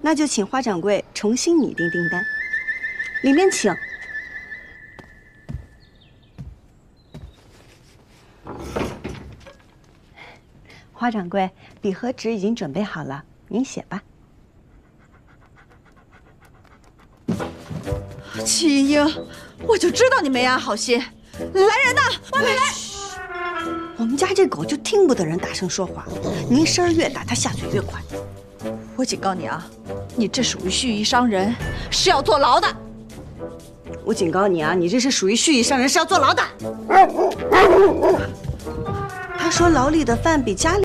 那就请花掌柜重新拟定订单。里面请。花掌柜，笔和纸已经准备好了，您写吧。齐英，我就知道你没安好心。来人呐，外面来！我们家这狗就听不得人大声说话，您声儿越大，它下嘴越快。我警告你啊，你这属于蓄意伤人，是要坐牢的。我警告你啊，你这是属于蓄意伤人，是要坐牢的。他说牢里的饭比家里。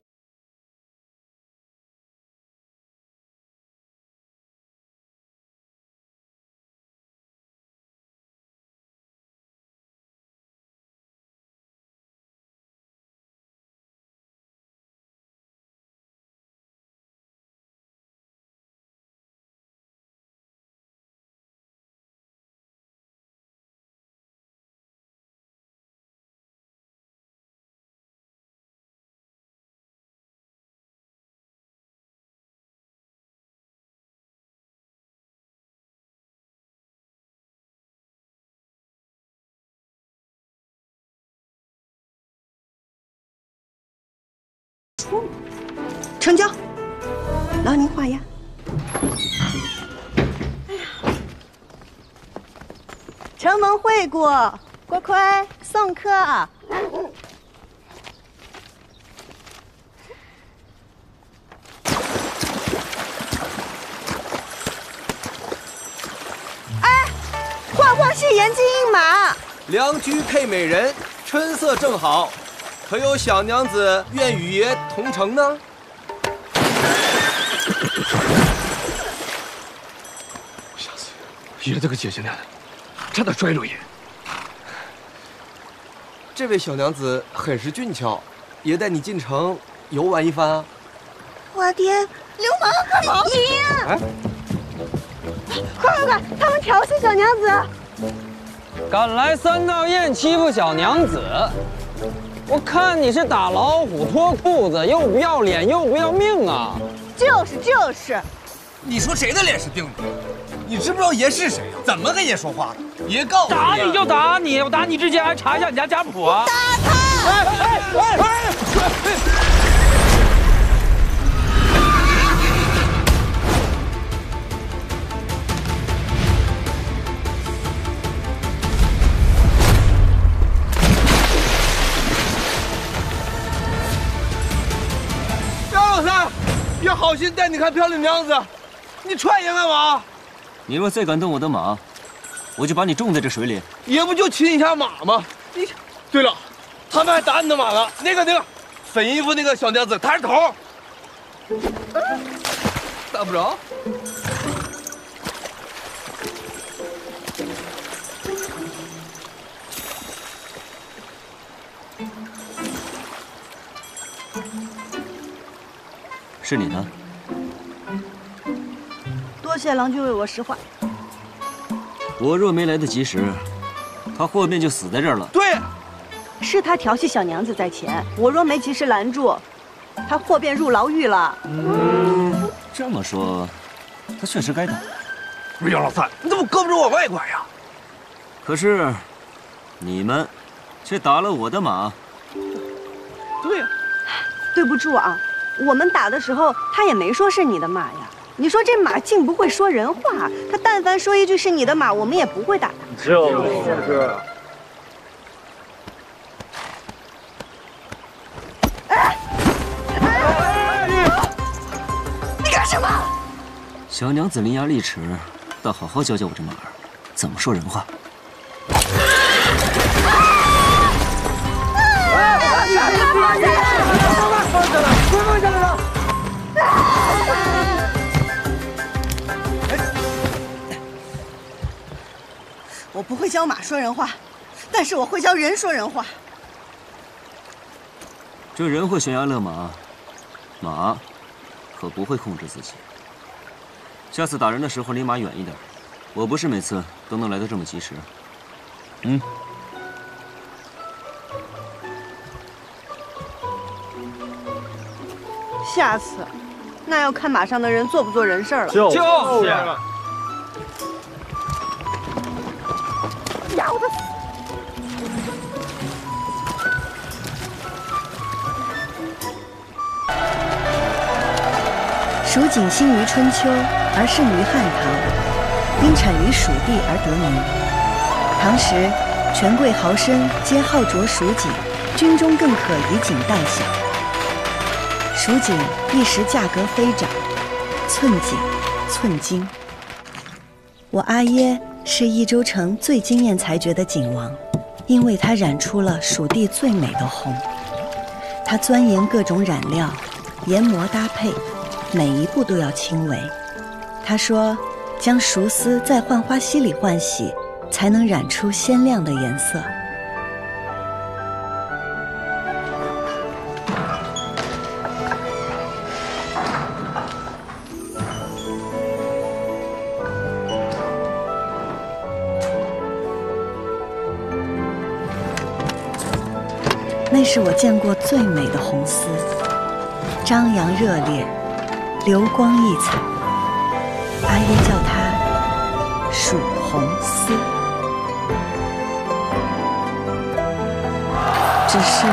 成交，劳您画押。哎呀，承蒙惠顾，锅盔送客。哎，焕焕是严禁饮马。良驹配美人，春色正好。可有小娘子愿与爷同乘呢？吓死！爷这个姐姐娘的，差点摔着爷。这位小娘子很是俊俏，爷带你进城游玩一番啊。我爹，流氓！快爷！哎，快！他们调戏小娘子！敢来三道堰欺负小娘子！我看你是打老虎脱裤子，又不要脸又不要命啊！就是，你说谁的脸是钉的？你知不知道爷是谁呀？怎么跟爷说话的？爷告诉你，打你就打你！我打你之前还查一下你家家谱啊！打他！爷好心带你看漂亮娘子，你踹爷干嘛？你若再敢动我的马，我就把你种在这水里。爷不就亲一下马吗？你，对了，他们还打你的马了。那个粉衣服那个小娘子，她是头。打不着。是你呢？多谢郎君为我实话。我若没来得及时，他霍便就死在这儿了。对，是他调戏小娘子在前，我若没及时拦住，他霍便入牢狱了。这么说，他确实该打。不是姚老三，你怎么胳膊肘往外拐呀？可是，你们却打了我的马。对呀，对不住啊。我们打的时候，他也没说是你的马呀。你说这马竟不会说人话，他但凡说一句是你的马，我们也不会打他。就是。你干什么？小娘子伶牙俐齿，倒好好教教我这马儿怎么说人话。放下来了！我不会教马说人话，但是我会教人说人话。这人会悬崖勒马，马可不会控制自己。下次打人的时候离马远一点，我不是每次都能来得这么及时。下次那要看马上的人做不做人事了。就是。咬的。蜀锦兴于春秋，而盛于汉唐，因产于蜀地而得名。唐时，权贵豪绅皆好着蜀锦，军中更可以锦代饷。蜀锦一时价格飞涨，寸锦、寸金。我阿耶是益州城最惊艳才绝的锦王，因为他染出了蜀地最美的红。他钻研各种染料，研磨搭配，每一步都要轻微。他说，将熟丝在浣花溪里换洗，才能染出鲜亮的颜色。那是我见过最美的红丝，张扬热烈，流光溢彩。阿耶叫它蜀红丝，只是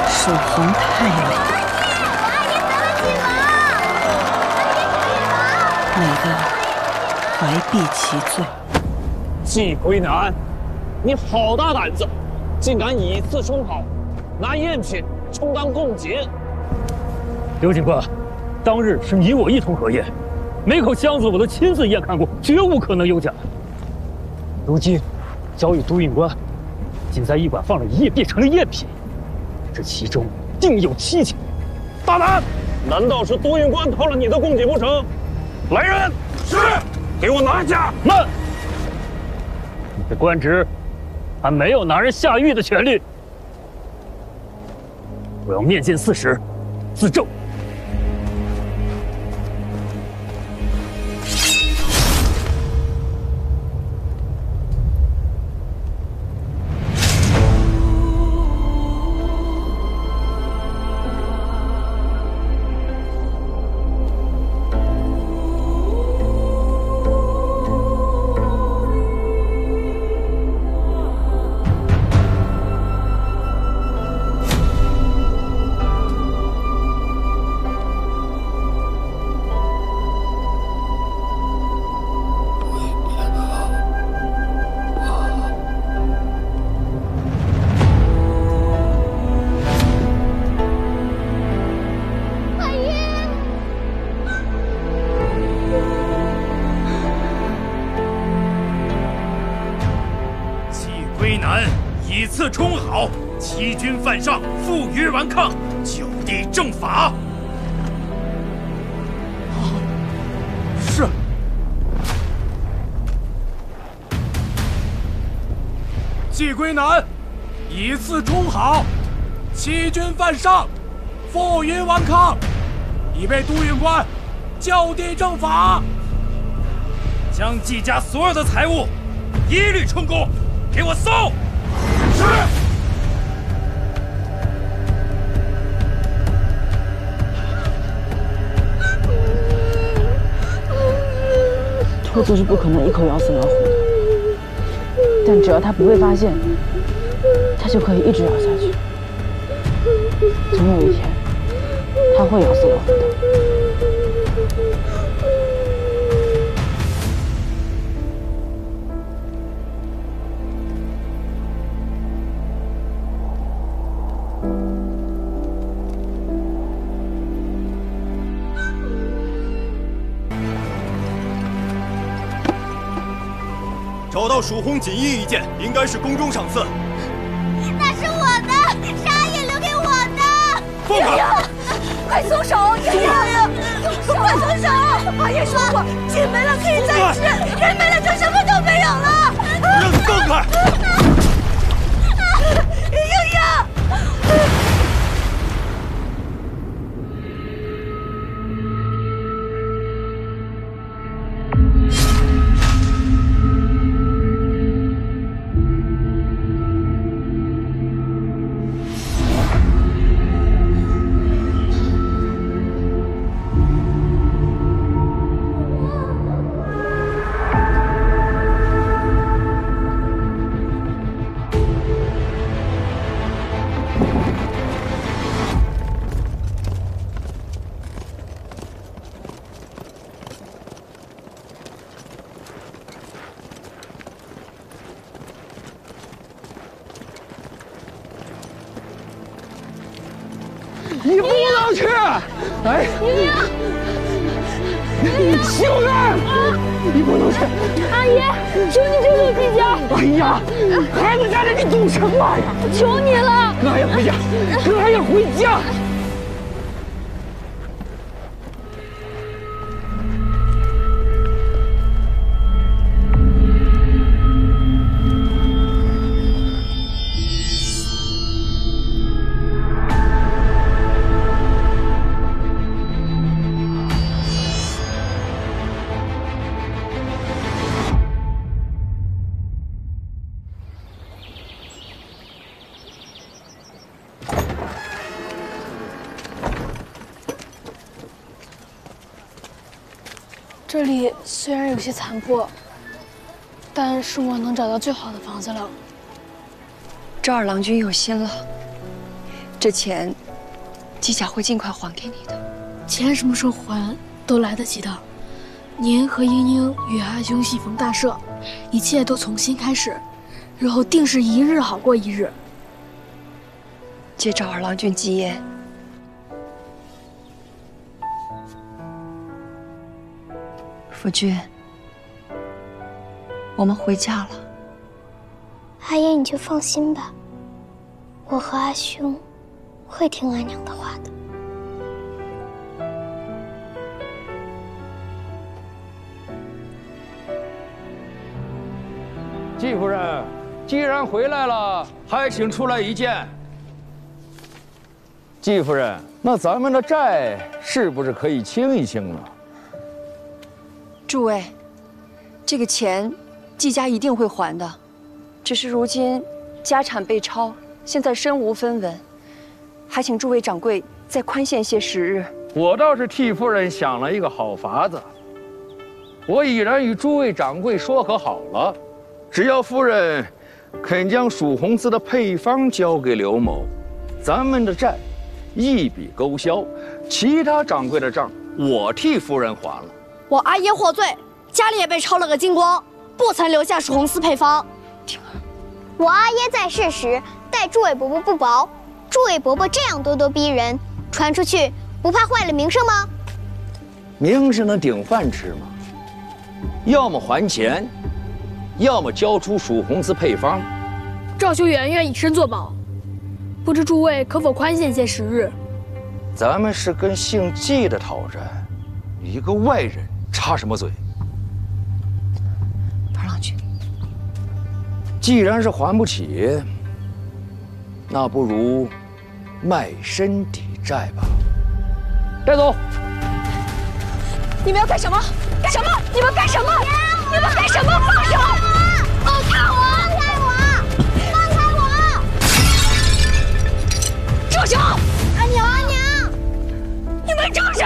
蜀红太美，美得怀璧其罪。季归南，你好大胆子，竟敢以次充好，拿赝品充当贡锦！刘警官，当日是你我一同合宴，每口箱子我都亲自验看过，绝无可能有假。如今交与督运官，仅在驿馆放了一夜，变成了赝品，这其中定有蹊跷。大胆！难道是督运官偷了你的贡锦不成？来人！是，给我拿下！慢！你的官职还没有拿人下狱的权利。我要面见4时，自证。以次充好，欺君犯上，负隅顽抗，就地正法。是。季归南，以次充好，欺君犯上，负隅顽抗，已被督运官就地正法。将季家所有的财物一律充公，给我搜！是。兔子是不可能一口咬死老虎的，但只要它不被发现，它就可以一直咬下去。总有一天，它会咬死老虎的。找到蜀红锦衣一件，应该是宫中赏赐。那是我的，是阿爷留给我的。放开！快松手！爷爷，快松手！阿爷说过，锦没了可以再吃，人没了就什么都没有了。让你放开！英英。你不能去！哎，秀媛，你不能去！阿姨，求你救救季家！哎呀，孩子家里你懂什么呀？求你了！哥还要回家，哥还要回家。这里虽然有些残破，但是我能找到最好的房子了。赵二郎君有心了，这钱，季家会尽快还给你的。钱什么时候还都来得及的。您和英英与阿兄喜逢大赦，一切都从新开始，日后定是一日好过一日。借赵二郎君吉言。 夫君，我们回家了。阿爷，你就放心吧，我和阿兄会听阿娘的话的。季夫人，既然回来了，还请出来一见。季夫人，那咱们的债是不是可以清一清了？ 诸位，这个钱，季家一定会还的，只是如今家产被抄，现在身无分文，还请诸位掌柜再宽限些时日。我倒是替夫人想了一个好法子，我已然与诸位掌柜说好了，只要夫人肯将蜀红丝的配方交给刘某，咱们的债一笔勾销，其他掌柜的账我替夫人还了。 我阿爷获罪，家里也被抄了个精光，不曾留下蜀红丝配方。婷儿，我阿爷在世时待诸位伯伯不薄，诸位伯伯这样咄咄逼人，传出去不怕坏了名声吗？名声能顶饭吃吗？要么还钱，要么交出蜀红丝配方。赵修远愿以身作保，不知诸位可否宽限些时日？咱们是跟姓季的讨债，一个外人。 插什么嘴？二郎君，既然是还不起，那不如卖身抵债吧。带走！你们要干什么？干什么？你们干什么？你们干什么？放手！放开我！放开我！住手！阿娘，阿娘，你们住手！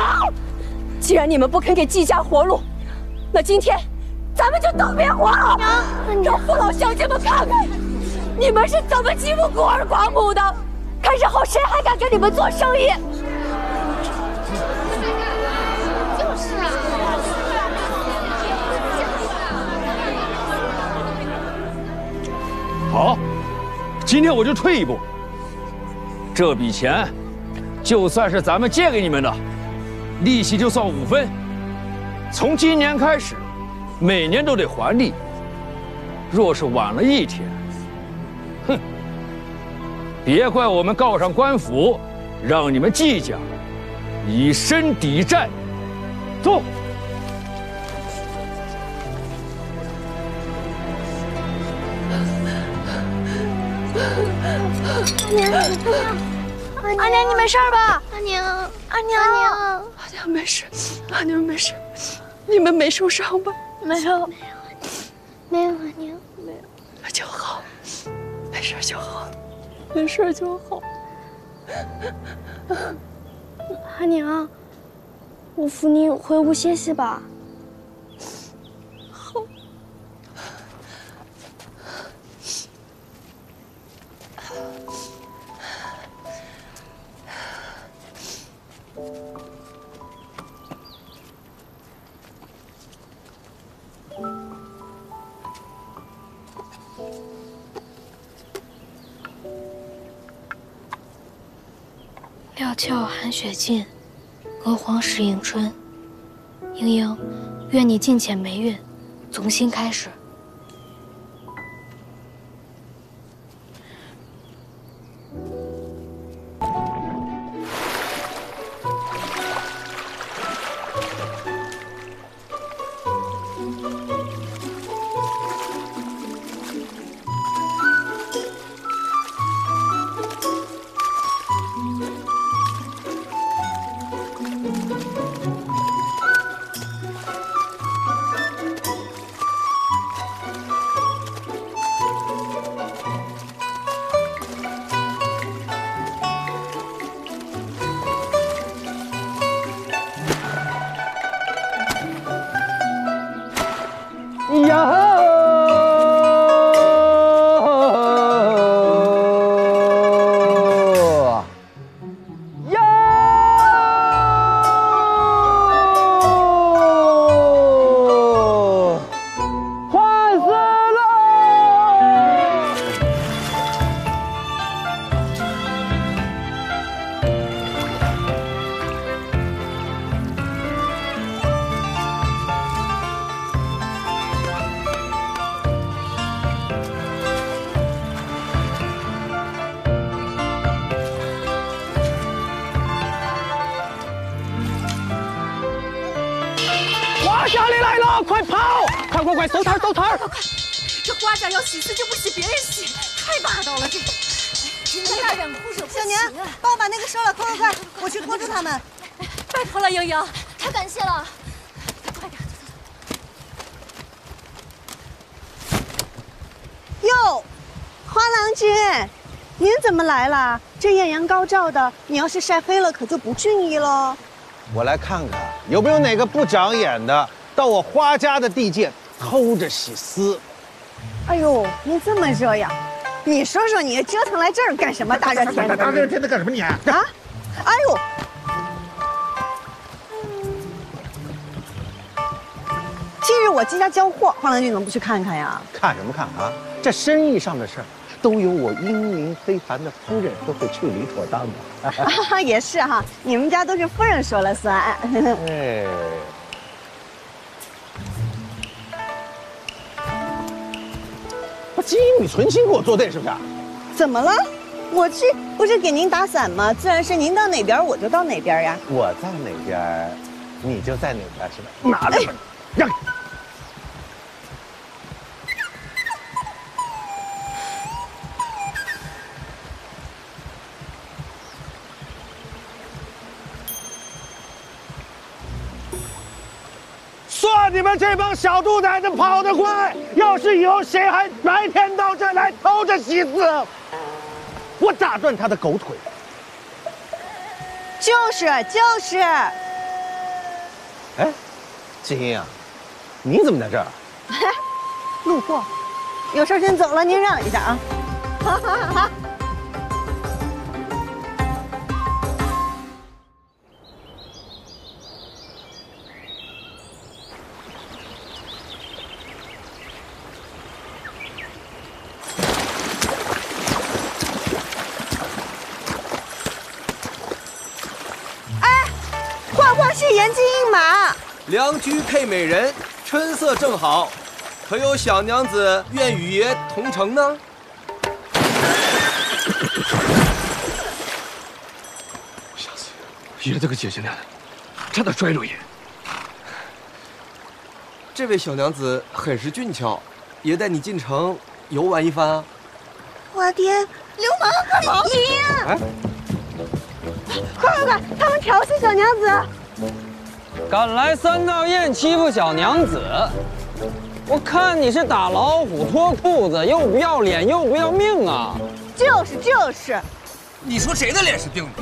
既然你们不肯给季家活路，那今天咱们就都别活了，让父老乡亲们看看你们是怎么欺负孤儿寡母的，看日后谁还敢跟你们做生意。就是啊。好，今天我就退一步，这笔钱就算是咱们借给你们的。 利息就算5分，从今年开始，每年都得还利。若是晚了1天，哼，别怪我们告上官府，让你们季家以身抵债。走。阿娘，你没事吧？阿娘，阿娘，阿娘没事，阿娘没事，你们没受伤吧？没有，没有，阿娘，没有，那就好，没事就好，没事就好。阿娘，我扶您回屋歇息吧。好。 了俏韩雪静，娥皇史迎春。莺莺，愿你尽遣霉运，从新开始。家里来了，快跑！快，搜摊！快！这花甲要洗就不许别人洗，太霸道了！这今天大两哭手不行。小娘，帮我把那个收了，快！我去拖住他们。拜托了，莺莺，太感谢了。快点！哟，花郎君，您怎么来了？这艳阳高照的，你要是晒黑了，可就不俊逸喽。我来看看有没有哪个不长眼的到我花家的地界偷着洗丝。哎呦，你这么热呀？你说说你折腾来这儿干什么？大热天的！大热天的干什么你？啊！哎呦！今日我季家交货，花郎君怎么不去看看呀？看什么看啊？这生意上的事儿，都由我英明非凡的夫人都会处理妥当的。也是哈，你们家都是夫人说了算。哎。金玉存心给我作对，是不是？怎么了？我去不是给您打伞吗？自然是您到哪边我就到哪边呀。我在哪边，你就在哪边，是吧？拿来吧，让开。算你们这帮小兔崽子跑得快！要是以后谁还白天到这儿来偷着洗丝，我打断他的狗腿！就是。哎，金英啊，你怎么在这儿？路过，有事先走了，您让一下啊。好。是颜金印马，良驹配美人，春色正好，可有小娘子愿与爷同乘呢？小子，爷这个姐姐娘的，差点摔着爷。这位小娘子很是俊俏，爷带你进城游玩一番啊！我爹，流氓，快跑！爷，快！他们调戏小娘子。敢来三道堰欺负小娘子，我看你是打老虎脱裤子，又不要脸又不要命啊！就是，你说谁的脸是钉子？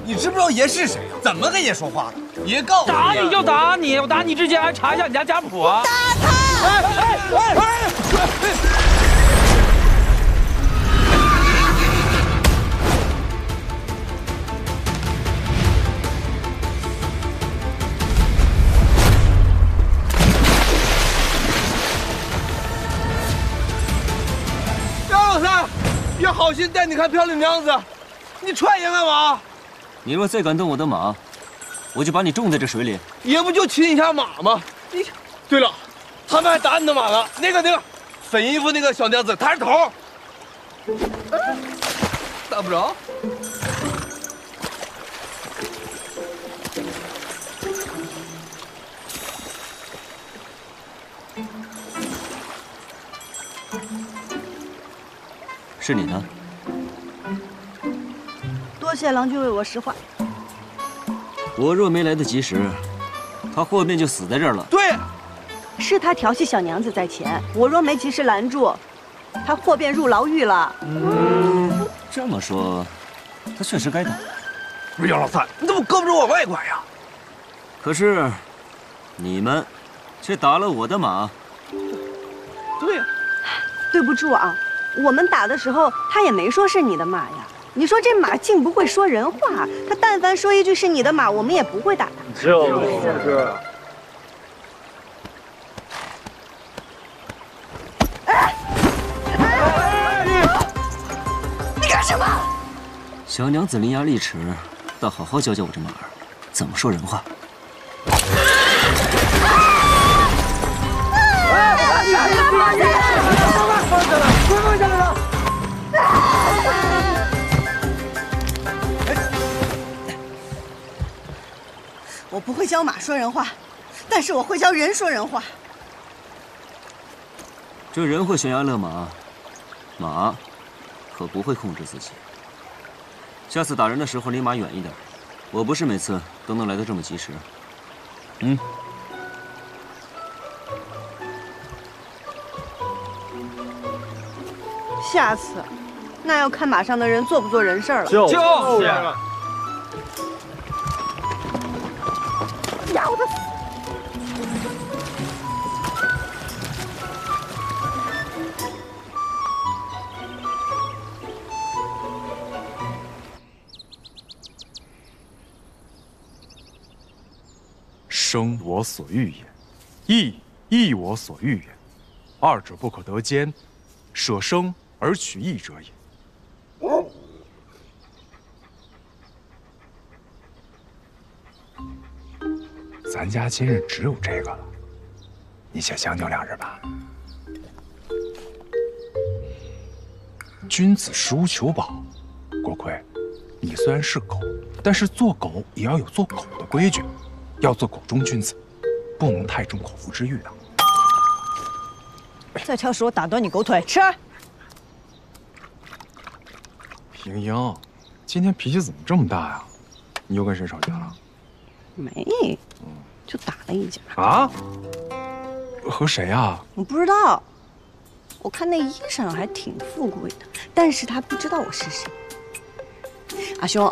你知不知道爷是谁呀？怎么跟爷说话的？爷告诉你，打你就打你，我打你之前还查一下你家谱啊！打他！杨老三，爷好心带你看漂亮娘子，你踹爷干嘛？你若再敢动我的马，我就把你种在这水里。也不就亲一下马吗？你，对了，他们还打你的马了。那个粉衣服那个小娘子，她是头。打不着。是你呢？多谢郎君为我实话。我若没来得及时，他祸变就死在这儿了。对，是他调戏小娘子在前，我若没及时拦住，他祸变入牢狱了。这么说，他确实该打。不是杨老三，你怎么胳膊肘往外拐呀？可是，你们却打了我的马。对呀，对不住啊。我们打的时候，他也没说是你的马呀。你说这马竟不会说人话，他但凡说一句是你的马，我们也不会打他。就是。你干什么？小娘子伶牙俐齿，倒好好教教我这马儿怎么说人话。放下来了！我不会教马说人话，但是我会教人说人话。这人会悬崖勒马，马可不会控制自己。下次打人的时候离马远一点，我不是每次都能来得这么及时。下次，那要看马上的人做不做人事了。就是。咬他！生我所欲也，义我所欲也，二者不可得兼，舍生而取义者也。咱家今日只有这个了，你且将就2日吧。君子食无求饱，国魁，你虽然是狗，但是做狗也要有做狗的规矩，要做狗中君子，不能太重口腹之欲的。再挑食，我打断你狗腿！吃。平英，今天脾气怎么这么大呀？你又跟谁吵架了？没，就打了一架。啊？和谁啊？我不知道。我看那衣裳还挺富贵的，但是他不知道我是谁。阿兄，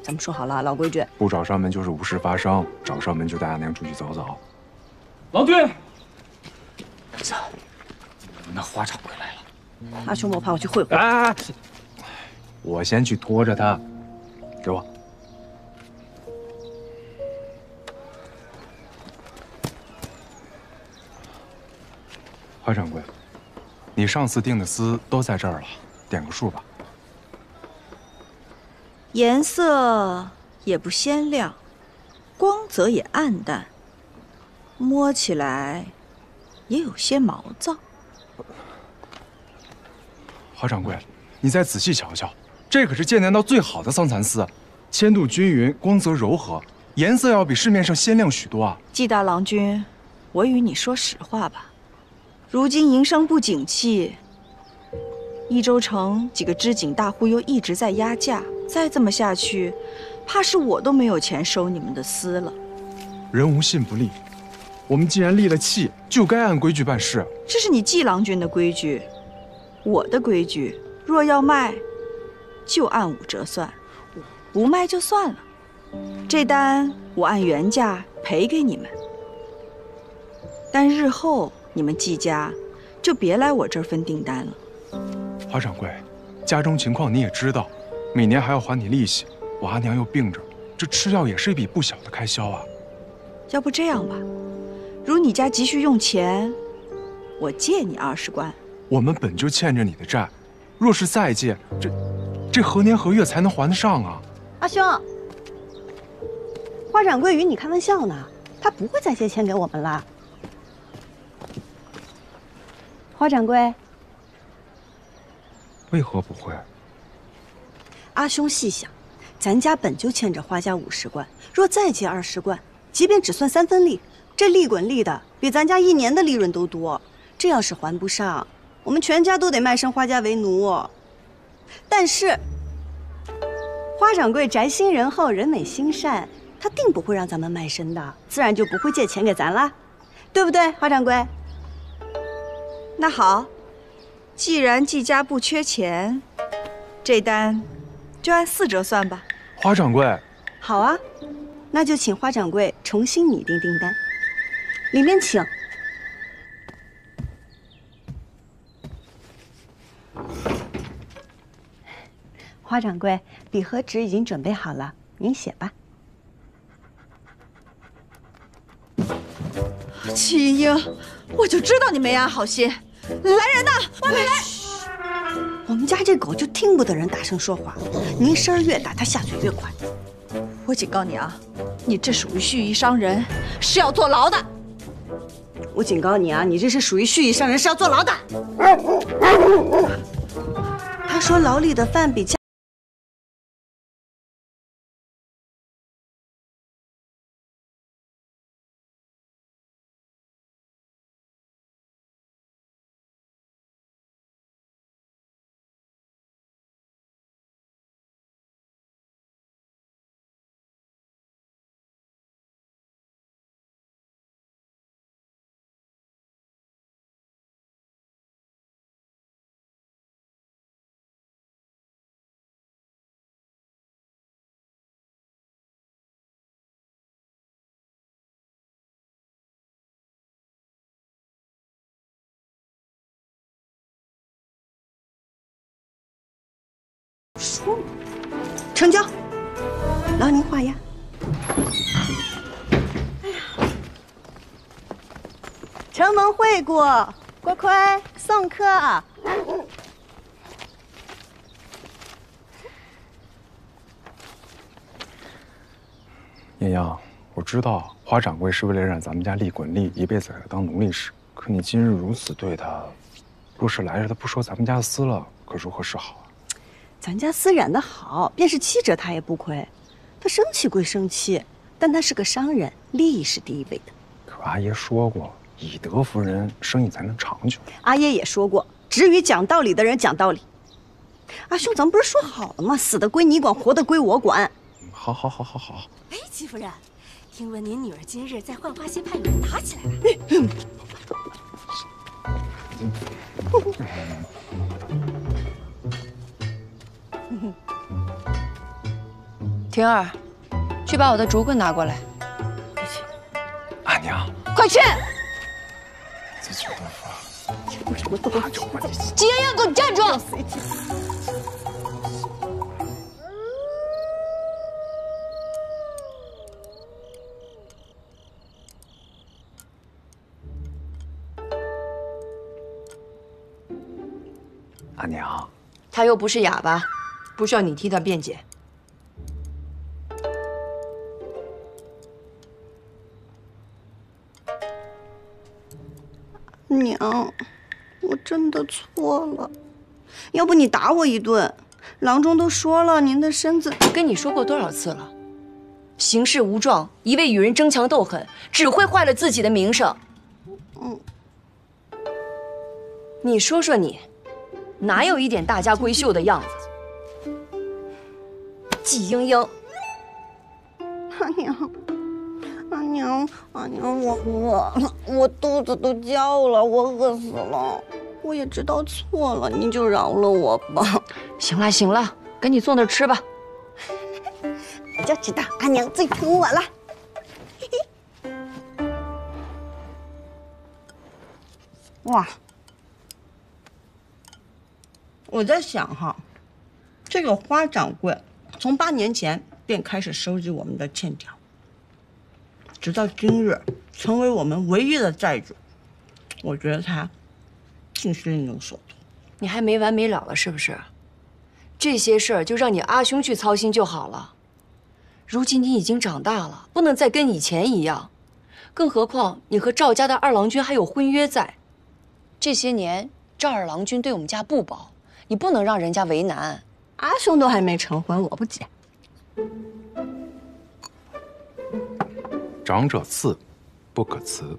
咱们说好了，老规矩，不找上门就是无事发生，找上门就带阿娘出去走走。郎君，儿子，那花场回来了。阿兄，我怕我去会会。哎，我先去拖着他，给我。花掌柜，你上次订的丝都在这儿了，点个数吧。颜色也不鲜亮，光泽也暗淡，摸起来也有些毛躁。花掌柜，你再仔细瞧瞧，这可是剑南道最好的桑蚕丝，铅度均匀，光泽柔和，颜色要比市面上鲜亮许多啊。季大郎君，我与你说实话吧，如今营商不景气，益州城几个织锦大户又一直在压价，再这么下去，怕是我都没有钱收你们的丝了。人无信不立，我们既然立了契，就该按规矩办事。这是你季郎君的规矩，我的规矩，若要卖，就按5折算，不卖就算了。这单我按原价赔给你们，但日后你们季家就别来我这儿分订单了。花掌柜，家中情况你也知道，每年还要还你利息，我阿娘又病着，这吃药也是一笔不小的开销啊。要不这样吧，如你家急需用钱，我借你20贯。我们本就欠着你的债，若是再借，这何年何月才能还得上啊？阿兄，花掌柜与你开玩笑呢，他不会再借钱给我们了。花掌柜，为何不会？阿兄细想，咱家本就欠着花家50贯，若再借20贯，即便只算3分利，这利滚利的比咱家1年的利润都多。这要是还不上，我们全家都得卖身花家为奴。但是，花掌柜宅心仁厚，人美心善，他定不会让咱们卖身的，自然就不会借钱给咱啦，对不对，花掌柜？那好，既然季家不缺钱，这单就按4折算吧。花掌柜，好啊，那就请花掌柜重新拟定订单，里面请。花掌柜，笔和纸已经准备好了，您写吧。齐英，我就知道你没安好心。来人呐，外面来！我们家这狗就听不得人大声说话，您声儿越大，它下嘴越快。我警告你啊，你这属于蓄意伤人，是要坐牢的。我警告你啊，你这是属于蓄意伤人，是要坐牢的。他说牢里的饭比家。说嘛，成交，劳您画押。哎呀，承蒙惠顾，锅盔送客。艳阳，我知道花掌柜是为了让咱们家利滚利，一辈子给他当奴隶使。可你今日如此对他，若是来日他不收咱们家私了，可如何是好？咱家私染的好，便是7折他也不亏。他生气归生气，但他是个商人，利益是第一位的。可阿爷说过，以德服人，生意才能长久。阿爷也说过，只与讲道理的人讲道理。阿兄，咱们不是说好了吗？死的归你管，活的归我管。好。哎，戚夫人，听闻您女儿今日在浣花溪畔与人打起来了。婷儿，去把我的竹棍拿过来。阿娘，快去！自求多福。季妍妍，给我站住！阿娘，他又不是哑巴，不需要你替他辩解。娘，我真的错了，要不你打我一顿？郎中都说了，您的身子……跟你说过多少次了？行事无状，一味与人争强斗狠，只会坏了自己的名声。你说说你，哪有一点大家闺秀的样子？季莺莺，阿娘，我饿了，我肚子都叫了，我饿死了。我也知道错了，你就饶了我吧。行了，赶紧坐那儿吃吧。我就知道阿娘最疼我了。哇！我在想哈，这个花掌柜从8年前便开始收集我们的欠条，直到今日成为我们唯一的债主。我觉得他竟是另有所图。你还没完没了了是不是？这些事儿就让你阿兄去操心就好了。如今你已经长大了，不能再跟以前一样。更何况你和赵家的二郎君还有婚约在，这些年赵二郎君对我们家不薄，你不能让人家为难。阿兄都还没成婚，我不急。长者赐，不可辞。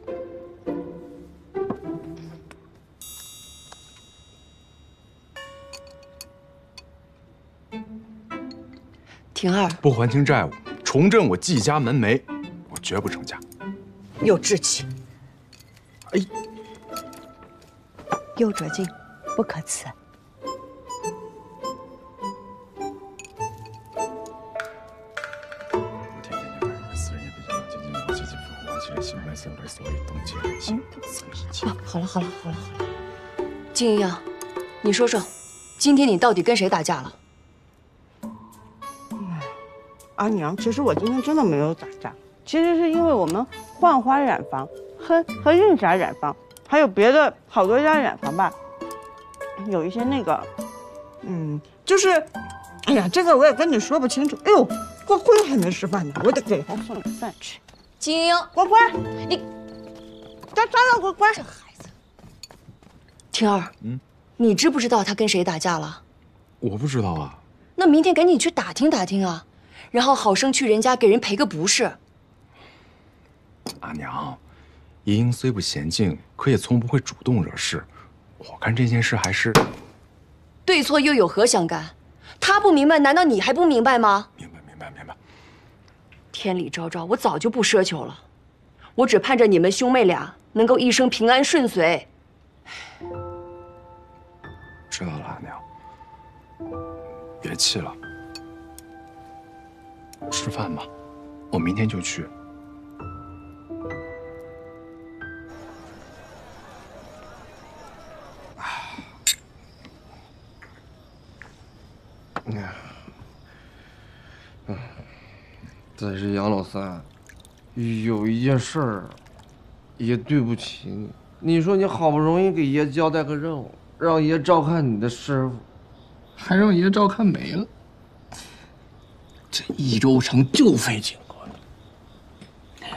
婷儿，不还清债务，重振我季家门楣，我绝不成家。有志气。哎，有拙劲，不可辞。好了，金莹，你说说，今天你到底跟谁打架了？阿娘，其实我今天真的没有打架，其实是因为我们焕花染坊和韵霞染坊，还有别的好多家染坊吧，有一些那个，就是，哎呀，这个我也跟你说不清楚。哎呦，郭辉还没吃饭呢，我得给他送点饭去。金英，乖乖，你，算了，乖乖。这孩子，婷儿，你知不知道他跟谁打架了？我不知道啊。那明天赶紧去打听打听啊，然后好生去人家给人赔个不是。阿娘，莹莹虽不娴静，可也从不会主动惹事。我看这件事还是对错又有何相干？他不明白，难道你还不明白吗？明白。天理昭昭，我早就不奢求了，我只盼着你们兄妹俩能够一生平安顺遂。知道了，阿娘，别气了，吃饭吧，我明天就去。但是杨老三，有一件事儿，爷对不起你。你说你好不容易给爷交代个任务，让爷照看你的师傅，还让爷照看没了。这益州城就废警官了，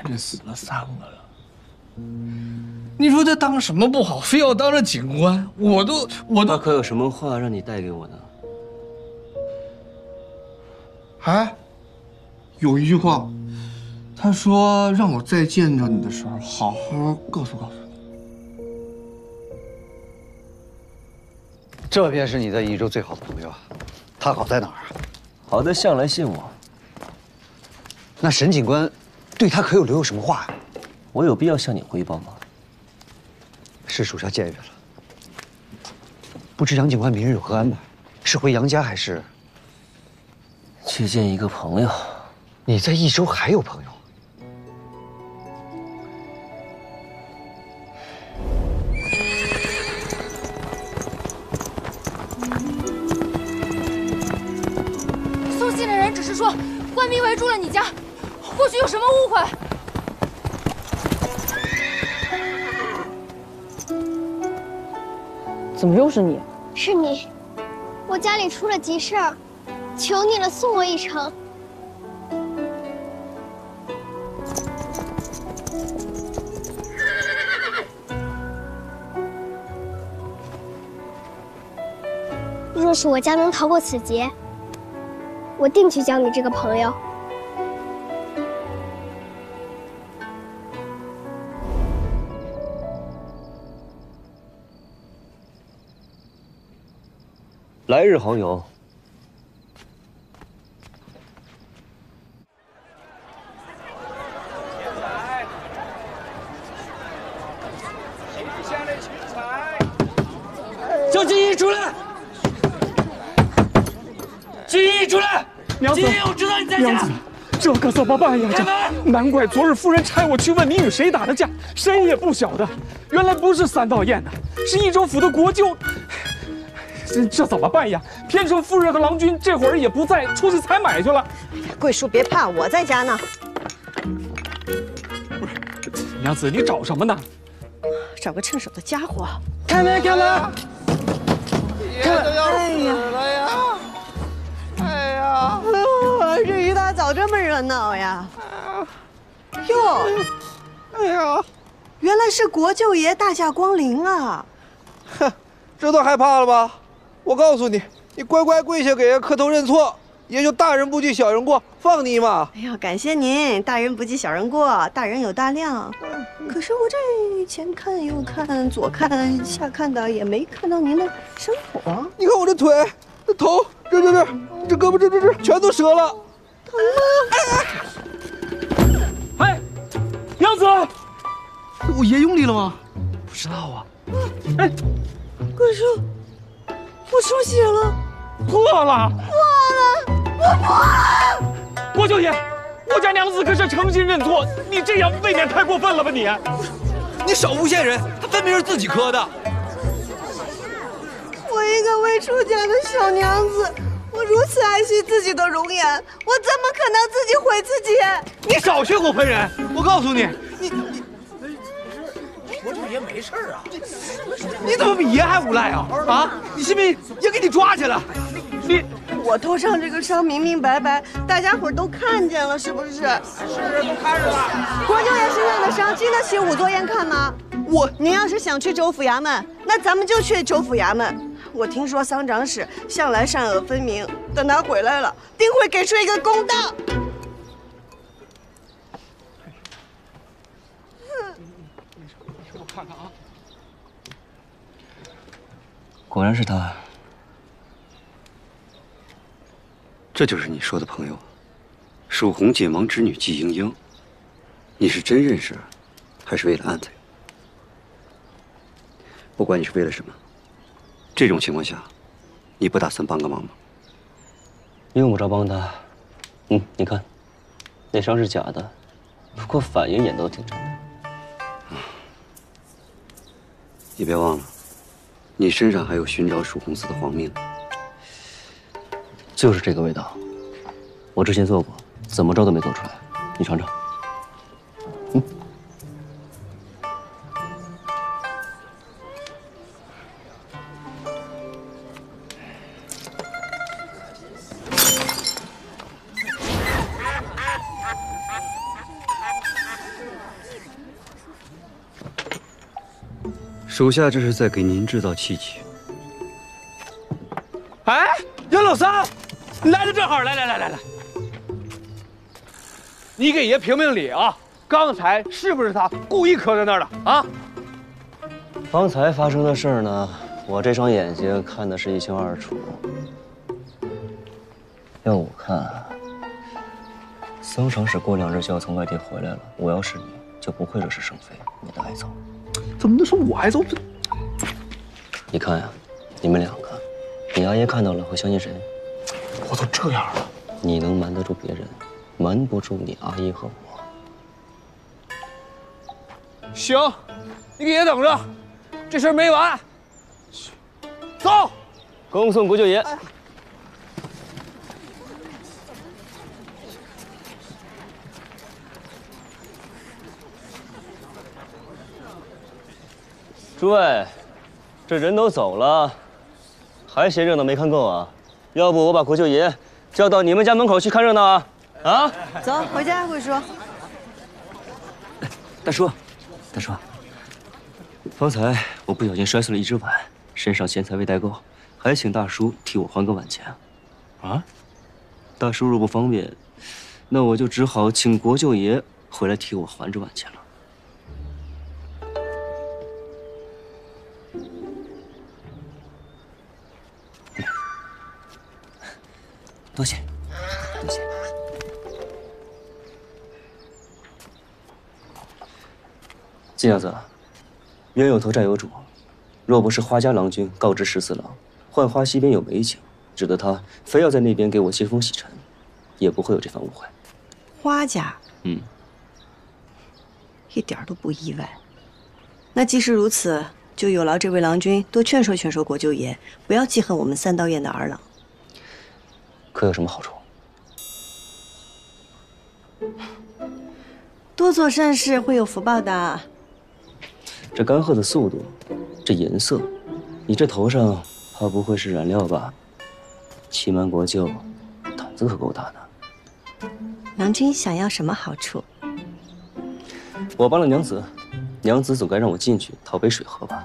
这死了3个了。你说这当什么不好，非要当这警官？我都他可有什么话让你带给我的？哎，有一句话，他说让我再见着你的时候，好好告诉你。这便是你在益州最好的朋友，他好在哪儿啊？好的向来信我。那沈警官对他可有留有什么话呀？我有必要向你汇报吗？是属下僭越了。不知杨警官明日有何安排？是回杨家还是？去见一个朋友。你在益州还有朋友？送信的人只是说官兵围住了你家，或许有什么误会。怎么又是你？是你，我家里出了急事儿，求你了，送我一程。若是我家能逃过此劫，我定去交你这个朋友。来日好友。叫金义出来！金义出来！娘子，金义，我知道你在家。娘子，这可怎么办呀？开门！难怪昨日夫人差我去问你与谁打的架，谁也不晓得。原来不是三道堰的，是益州府的国舅。这怎么办呀？偏生夫人和郎君这会儿也不在，出去采买去了。桂叔别怕，我在家呢。娘子，你找什么呢？找个趁手的家伙。开门，开门！爷都要死了呀！哎呀！了，这一大早这么热闹呀？哟，哎呀，原来是国舅爷大驾光临啊！哼，这都害怕了吧？我告诉你，你乖乖跪下给爷磕头认错，爷就大人不计小人过，放你一马。哎呀，感谢您，大人不计小人过，大人有大量。可是我这前看右看，左看下看的，也没看到您的伤口啊。你看我这腿、这头，这胳膊，这全都折了。疼吗？哎，杨子，我爷用力了吗？不知道啊。哎，贵叔，我出血了，破了，我破了！国舅爷，我家娘子可是诚心认错，你这样未免太过分了吧你？你少诬陷人，他分明是自己磕的。我一个未出嫁的小娘子，我如此爱惜自己的容颜，我怎么可能自己毁自己？你少血口喷人！我告诉你，国舅爷没事啊。你怎么比爷还无赖啊？啊！你信不信爷给你抓起来？我头上这个伤明明白白，大家伙都看见了，是不是？是，都看着了。国舅爷身上的伤经得起仵作宴看吗？您要是想去州府衙门，那咱们就去州府衙门。我听说桑长史向来善恶分明，等他回来了，定会给出一个公道。我看看啊，果然是他。这就是你说的朋友，蜀红简王之女季莺莺。你是真认识，还是为了安排？不管你是为了什么，这种情况下，你不打算帮个忙吗？用不着帮他。你看，那伤是假的，不过反应也都挺真的。你别忘了，你身上还有寻找蜀红寺的黄命。就是这个味道，我之前做过，怎么着都没做出来。你尝尝。属下这是在给您制造契机。哎，杨老三，你来的正好，来，你给爷评评理啊！刚才是不是他故意磕在那儿的啊？方才发生的事儿呢，我这双眼睛看的是一清二楚。要我看，桑长史过2日就要从外地回来了。我要是你，就不会惹是生非，免得挨揍。怎么能说我挨揍？你看呀，你们2个，你阿爷看到了会相信谁？我都这样了，你能瞒得住别人，瞒不住你阿姨和我。行，你给爷等着，这事儿没完。走，恭送国舅爷。诸位，这人都走了，还嫌热闹没看够啊？要不我把国舅爷叫到你们家门口去看热闹啊？啊！走，回家，贵叔。大叔，方才我不小心摔碎了一只碗，身上钱财未带够，还请大叔替我还个碗钱。啊？大叔若不方便，那我就只好请国舅爷回来替我还这碗钱了。多谢，多谢。金小子，冤有头债有主，若不是花家郎君告知14郎，浣花溪边有美景，指得他非要在那边给我接风洗尘，也不会有这番误会。花家，一点都不意外。那既是如此，就有劳这位郎君多劝说劝说国舅爷，不要记恨我们3道堰的儿郎。可有什么好处？多做善事会有福报的。这干涸的速度，这颜色，你这头上怕不会是染料吧？欺瞒国舅，胆子可够大的。郎君想要什么好处？我帮了娘子，娘子总该让我进去讨杯水喝吧？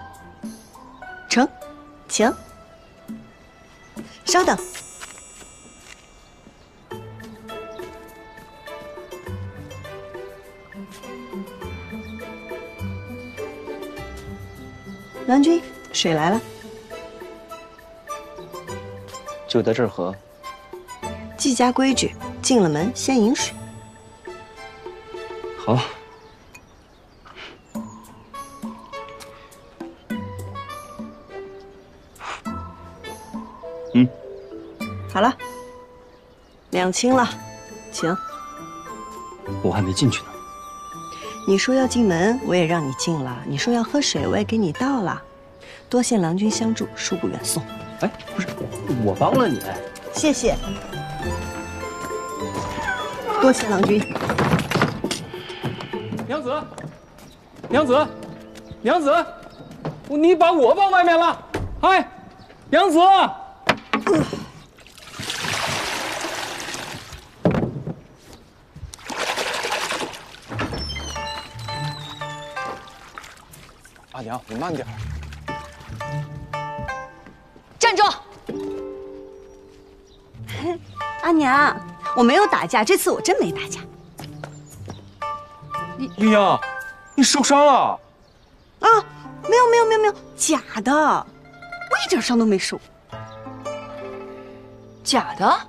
成，请。稍等。郎君，水来了。就在这儿喝。季家规矩，进了门先饮水。好。好了，两清了，请。我还没进去呢。你说要进门，我也让你进了；你说要喝水，我也给你倒了。多谢郎君相助，恕不远送。哎，不是，我帮了你。谢谢。多谢郎君。娘子，娘子，娘子，你把我放外面了！哎，娘子。阿娘，你慢点。站住！阿娘，我没有打架，这次我真没打架。英英，你受伤了？啊，没有，假的，我一点伤都没受。假的？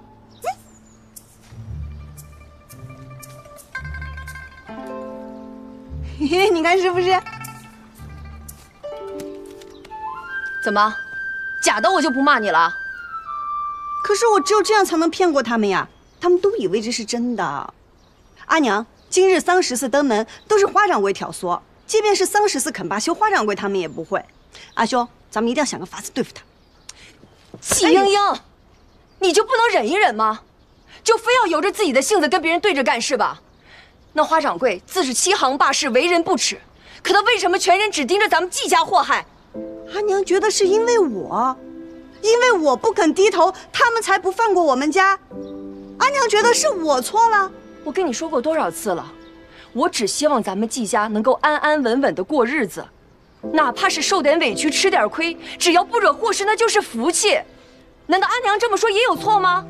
嘿嘿，你看是不是？怎么，假的我就不骂你了？可是我只有这样才能骗过他们呀，他们都以为这是真的。阿娘，今日桑十四登门都是花掌柜挑唆，即便是桑十四肯罢休，花掌柜他们也不会。阿兄，咱们一定要想个法子对付他。季英英，你就不能忍一忍吗？就非要由着自己的性子跟别人对着干是吧？那花掌柜自是欺行霸市，为人不耻，可他为什么全人只盯着咱们季家祸害？阿娘觉得是因为我不肯低头，他们才不放过我们家。阿娘觉得是我错了。我跟你说过多少次了，我只希望咱们季家能够安安稳稳的过日子，哪怕是受点委屈、吃点亏，只要不惹祸事，那就是福气。难道阿娘这么说也有错吗？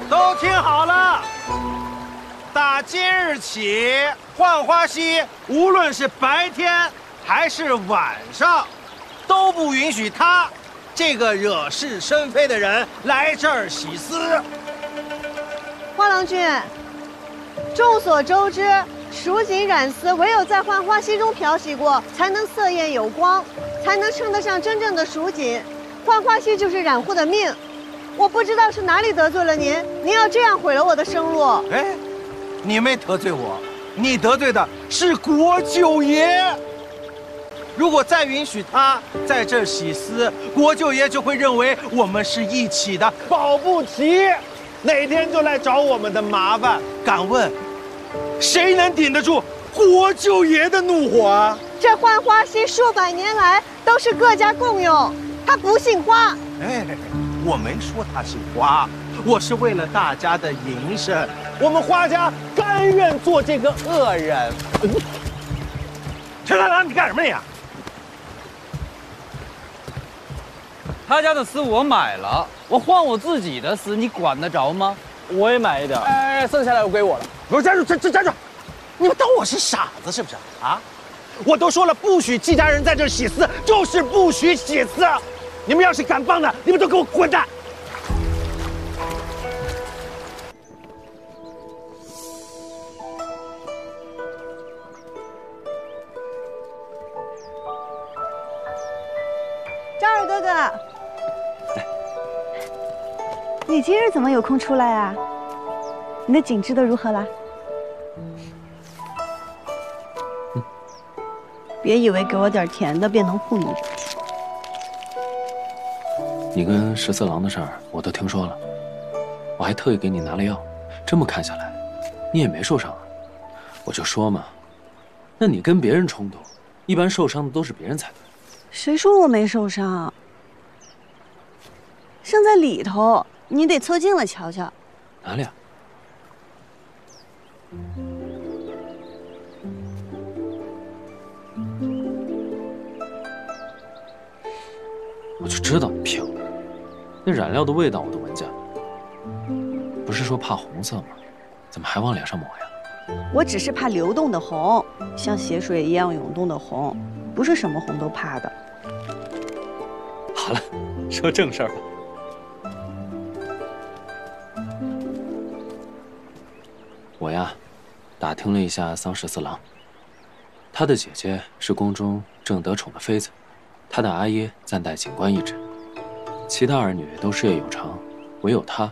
都听好了，打今日起，浣花溪无论是白天还是晚上，都不允许他这个惹是生非的人来这儿洗丝。花郎君，众所周知，蜀锦染丝唯有在浣花溪中漂洗过，才能色艳有光，才能称得上真正的蜀锦。浣花溪就是染户的命。我不知道是哪里得罪了您，您要这样毁了我的生路。哎，你没得罪我，你得罪的是国舅爷。如果再允许他在这儿洗丝，国舅爷就会认为我们是一起的，保不齐哪天就来找我们的麻烦。敢问，谁能顶得住国舅爷的怒火啊？这浣花溪数百年来都是各家共用，它不姓花。哎，我没说它姓花，我是为了大家的营生，我们花家甘愿做这个恶人。陈三郎，你干什么你啊？他家的丝我买了，我换我自己的丝，你管得着吗？我也买一点。哎，剩下来归我了。不是，站住！站住！你们当我是傻子是不是啊？我都说了，不许季家人在这洗丝，就是不许洗丝。你们要是敢帮的，你们都给我滚蛋！昭儿哥哥，你今日怎么有空出来啊？你的景治都如何了？别以为给我点甜的便能护你。你跟14郎的事儿我都听说了，我还特意给你拿了药。这么看下来，你也没受伤啊。我就说嘛，那你跟别人冲突，一般受伤的都是别人才对。谁说我没受伤？伤在里头，你得凑近了瞧瞧。哪里啊？我就知道你骗我，那染料的味道我都闻见了。不是说怕红色吗？怎么还往脸上抹呀？我只是怕流动的红，像血水一样涌动的红，不是什么红都怕的。好了，说正事儿吧。我呀，打听了一下桑14郎，他的姐姐是宫中正得宠的妃子，他的阿耶暂代警官一职，其他儿女都事业有成，唯有他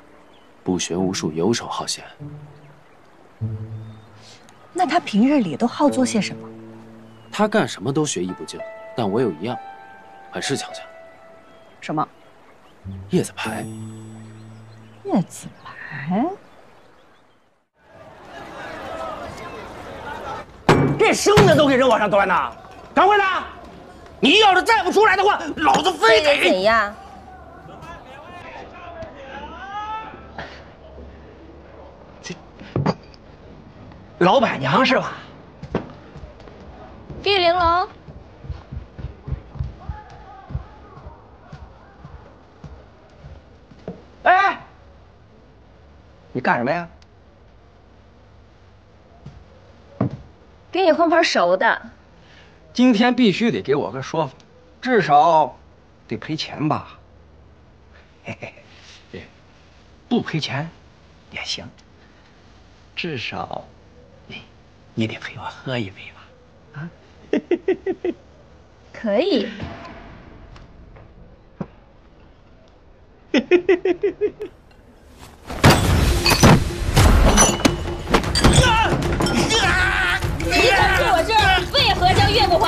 不学无术，游手好闲。那他平日里都好做些什么？他干什么都学艺不精，但我有一样，很是强项。什么？叶子牌。叶子牌？这生的都给人往上端呐！赶快的！你要是再不出来的话，老子非得怎样？老板娘是吧？玉玲珑，哎，你干什么呀？给你换盘熟的。今天必须得给我个说法，至少得赔钱吧？嘿嘿嘿，不赔钱也行，至少你得陪我喝一杯吧？啊？可以。你敢去我这儿，为何将月不还？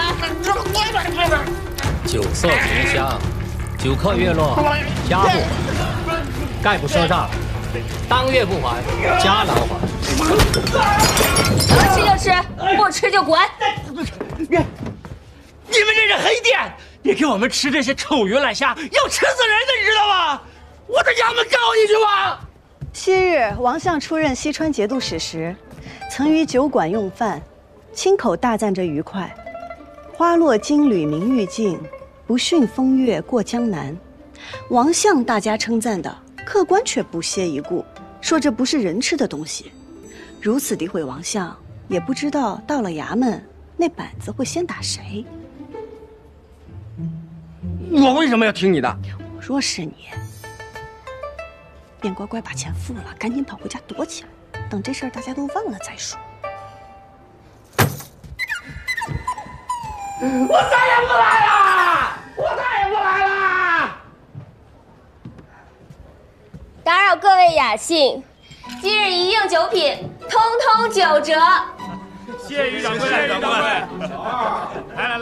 酒色醇香，酒客月落，家不还，概不赊账，当月不还，家难还。能吃就吃，不吃就滚。你们这是黑店，你给我们吃这些臭鱼烂虾，要吃死人的，你知道吗？我到衙门告你去吧。昔日王相出任西川节度使时，曾于酒馆用饭，亲口大赞这愉快。花落金缕明玉镜，不逊风月过江南。王相大家称赞的，客官却不屑一顾，说这不是人吃的东西。如此诋毁王相，也不知道到了衙门，那板子会先打谁。我为什么要听你的？我若是你，便乖乖把钱付了，赶紧跑回家躲起来，等这事儿大家都忘了再说。我再也不来了！我再也不来了！打扰各位雅兴，今日一应酒品，通通9折。谢于掌柜，谢于掌柜。来，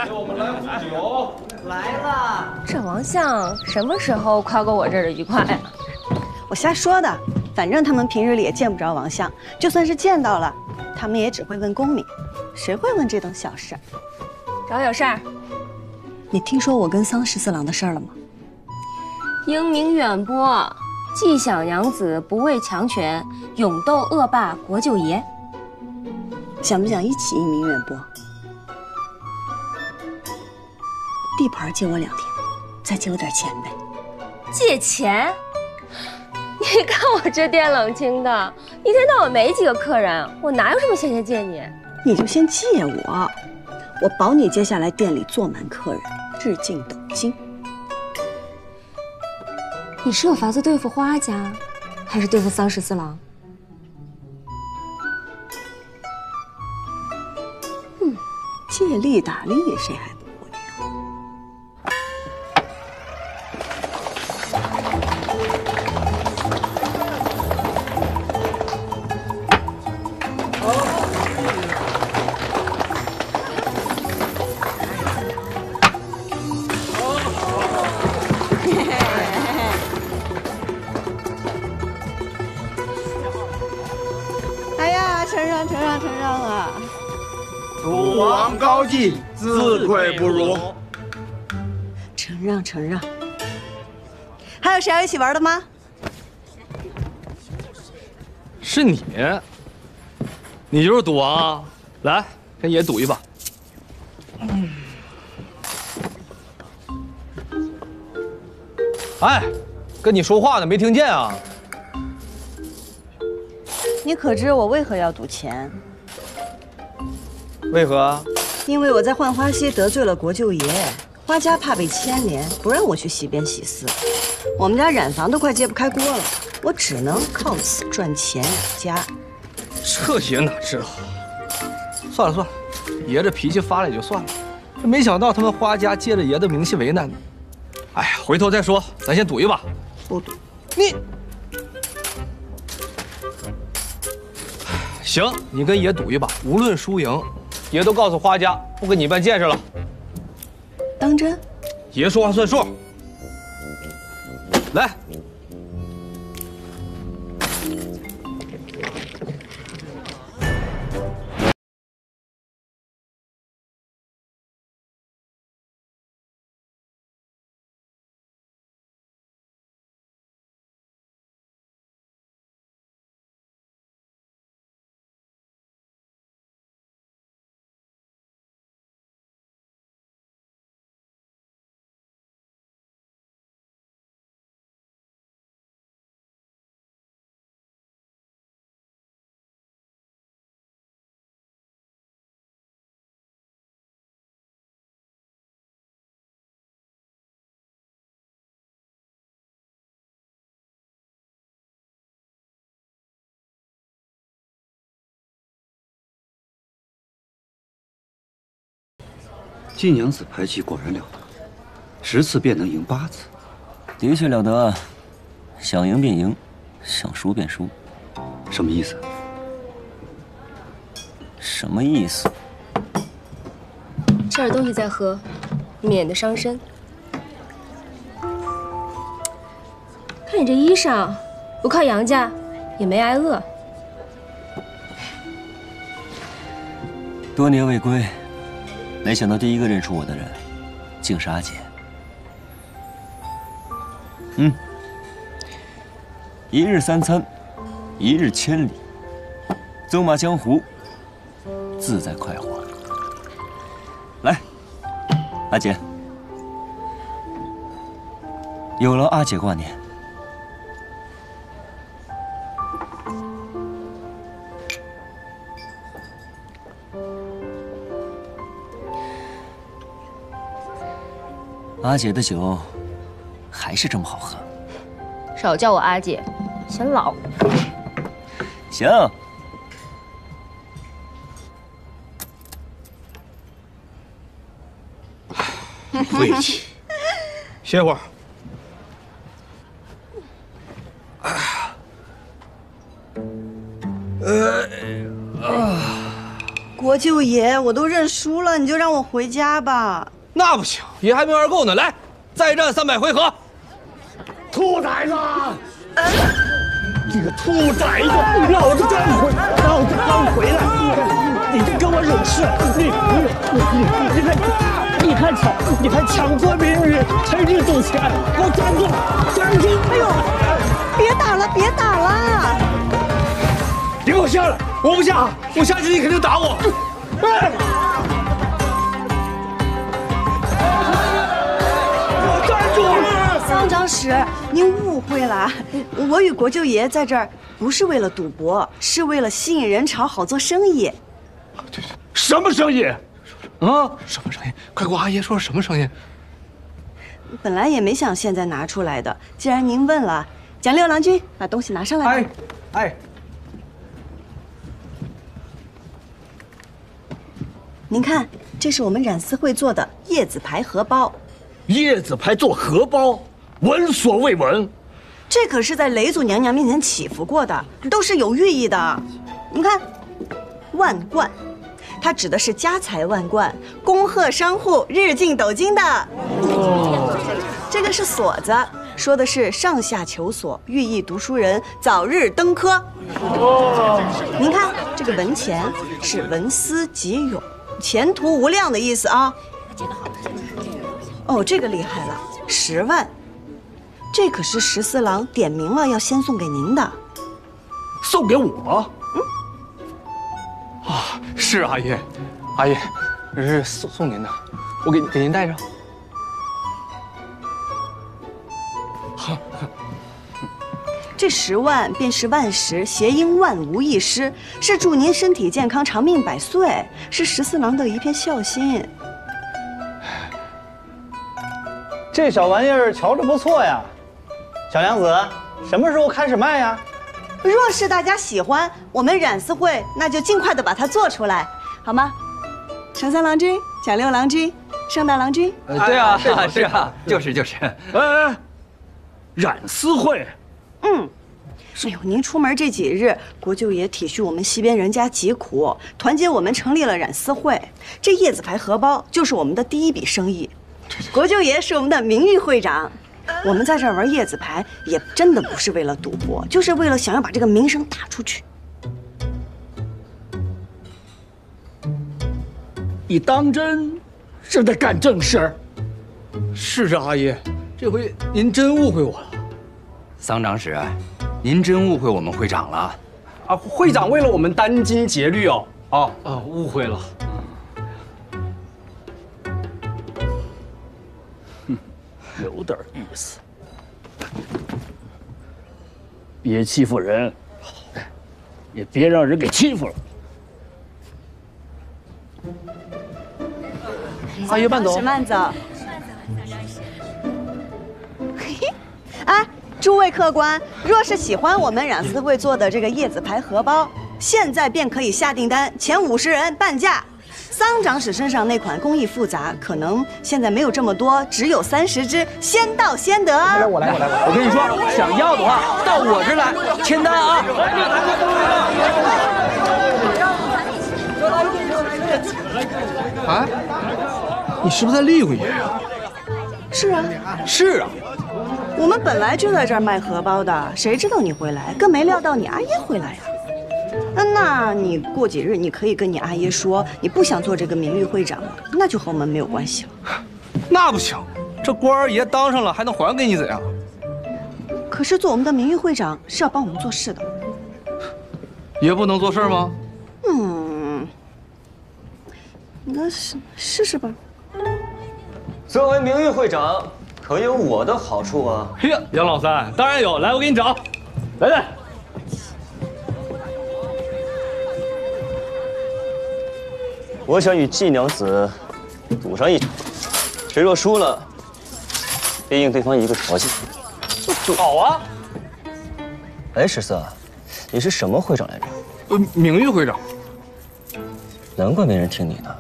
我们来壶酒。来了。这王相什么时候夸过我这儿的愉快啊？我瞎说的，反正他们平日里也见不着王相，就算是见到了，他们也只会问功名，谁会问这等小事？找我有事儿？你听说我跟桑14郎的事儿了吗？英明远播，纪晓娘子不畏强权，勇斗恶霸国舅爷。想不想一起英明远播？地盘借我2天，再借我点钱呗。借钱？你看我这店冷清的，一天到晚没几个客人，我哪有什么闲钱借你？你就先借我，我保你接下来店里坐满客人，日进斗金。你是有法子对付花家，还是对付桑14郎？借力打力，谁还不会哎呀，承让啊！父王高进，自愧不如。承让。还有谁要一起玩的吗？是你，你就是赌王啊！来，跟爷赌一把。哎，跟你说话呢，没听见啊？你可知我为何要赌钱？为何？因为我在浣花溪得罪了国舅爷，花家怕被牵连，不让我去洗边洗丝。我们家染房都快揭不开锅了，我只能靠此赚钱养家。这爷哪知道？算了，爷这脾气发了也就算了，这没想到他们花家借着爷的名气为难。哎呀，回头再说，咱先赌一把。不赌。你。行，你跟爷赌一把，无论输赢，爷都告诉花家不跟你办见识了。当真？爷说话算数。来，季娘子牌技果然了得，10次便能赢8次，的确了得。想赢便赢，想输便输。什么意思？什么意思？吃点东西再喝，免得伤身。看你这衣裳，不靠杨家，也没挨饿。多年未归。没想到第一个认出我的人，竟是阿姐。一日3餐，一日千里，纵马江湖，自在快活。来，阿姐，有劳阿姐挂念。阿姐的酒还是这么好喝。少叫我阿姐，显老。行。晦气，歇会儿。国舅爷，我都认输了，你就让我回家吧。那不行，爷还没玩够呢。来，再战300回合。兔崽子！你个兔崽子！老子刚回来，你就跟我惹事！你还抢夺民女，趁日赌钱！给我站住！站住！哎呦，别打了，别打了！你给我下来！我不下，我下去你肯定打我！我站住！桑长史，您误会了，我与国舅爷在这儿不是为了赌博，是为了吸引人潮，好做生意。对，什么生意？啊，什么声音？快给我阿爷说什么声音？本来也没想现在拿出来的，既然您问了，蒋六郎君把东西拿上来吧。哎，您看，这是我们染丝会做的叶子牌荷包。叶子牌做荷包，闻所未闻。这可是在雷祖娘娘面前祈福过的，都是有寓意的。您看，万贯。它指的是家财万贯、恭贺商户日进斗金的。这个是锁子，说的是上下求索，寓意读书人早日登科。您看这个文钱是文思极勇、前途无量的意思啊。哦，这个厉害了，10万，这可是14郎点名了要先送给您的。送给我？啊，是阿爷，阿爷，这是送您的，我给您带上。这10万便是万10，谐音万无一失，是祝您身体健康、长命百岁，是14郎的一片孝心。这小玩意儿瞧着不错呀，小娘子，什么时候开始卖呀？若是大家喜欢，我们染丝会那就尽快的把它做出来，好吗？长三郎君、蒋六郎君、盛大郎君。对啊，是啊，就是。哎，染丝会。哎呦，您出门这几日，国舅爷体恤我们西边人家疾苦，团结我们成立了染丝会。这叶子牌荷包就是我们的第一笔生意。国舅爷是我们的名誉会长。我们在这儿玩叶子牌，也真的不是为了赌博，就是为了想要把这个名声打出去。你当真是在干正事儿？是啊，阿爷，这回您真误会我了。桑长史，您真误会我们会长了。啊，会长为了我们殚精竭虑哦。误会了。有点意思，别欺负人，也别让人给欺负了。阿爷慢走，慢走。哎，诸位客官，若是喜欢我们染丝会做的这个叶子牌荷包，现在便可以下订单，前50人半价。桑长史身上那款工艺复杂，可能现在没有这么多，只有30只，先到先得。我来。我跟你说，想要的话到我这儿来签单啊！啊，你是不是在利我爷呀？是啊，是啊。我们本来就在这儿卖荷包的，谁知道你会来，更没料到你阿爷会来呀。那你过几日你可以跟你阿爷说，你不想做这个名誉会长了，那就和我们没有关系了。那不行，这官儿爷当上了还能还给你怎样？可是做我们的名誉会长是要帮我们做事的。爷不能做事吗？那试试吧。作为名誉会长，可有我的好处啊？嘿呀，杨老三，当然有，来，我给你找，来。我想与季娘子赌上一场，谁若输了，便应对方一个条件。好啊！哎，十四，你是什么会长来着？名誉会长。难怪没人听你的，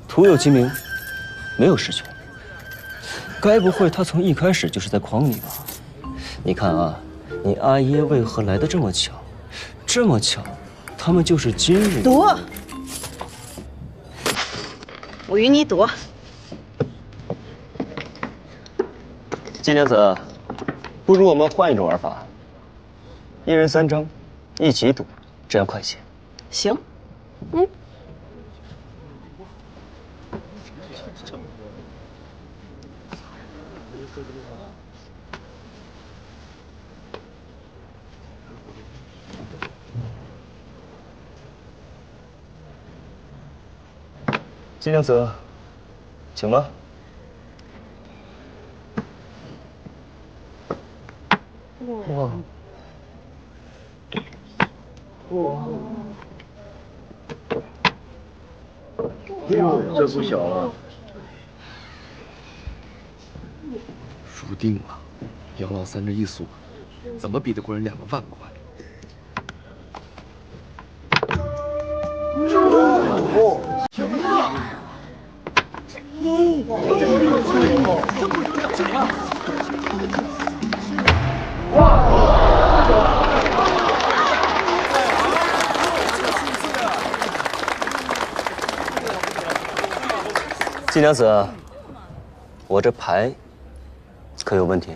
徒有其名，没有实权。该不会他从一开始就是在诓你吧？你看啊，你阿耶为何来得这么巧？这么巧，他们就是今日赌。我与你赌。季娘子，不如我们换一种玩法。1人3张，一起赌，这样快些。行。金娘子，请吧。哇！这不小了。输定了，杨老三这一锁，怎么比得过人2万块？金娘子，我这牌可有问题？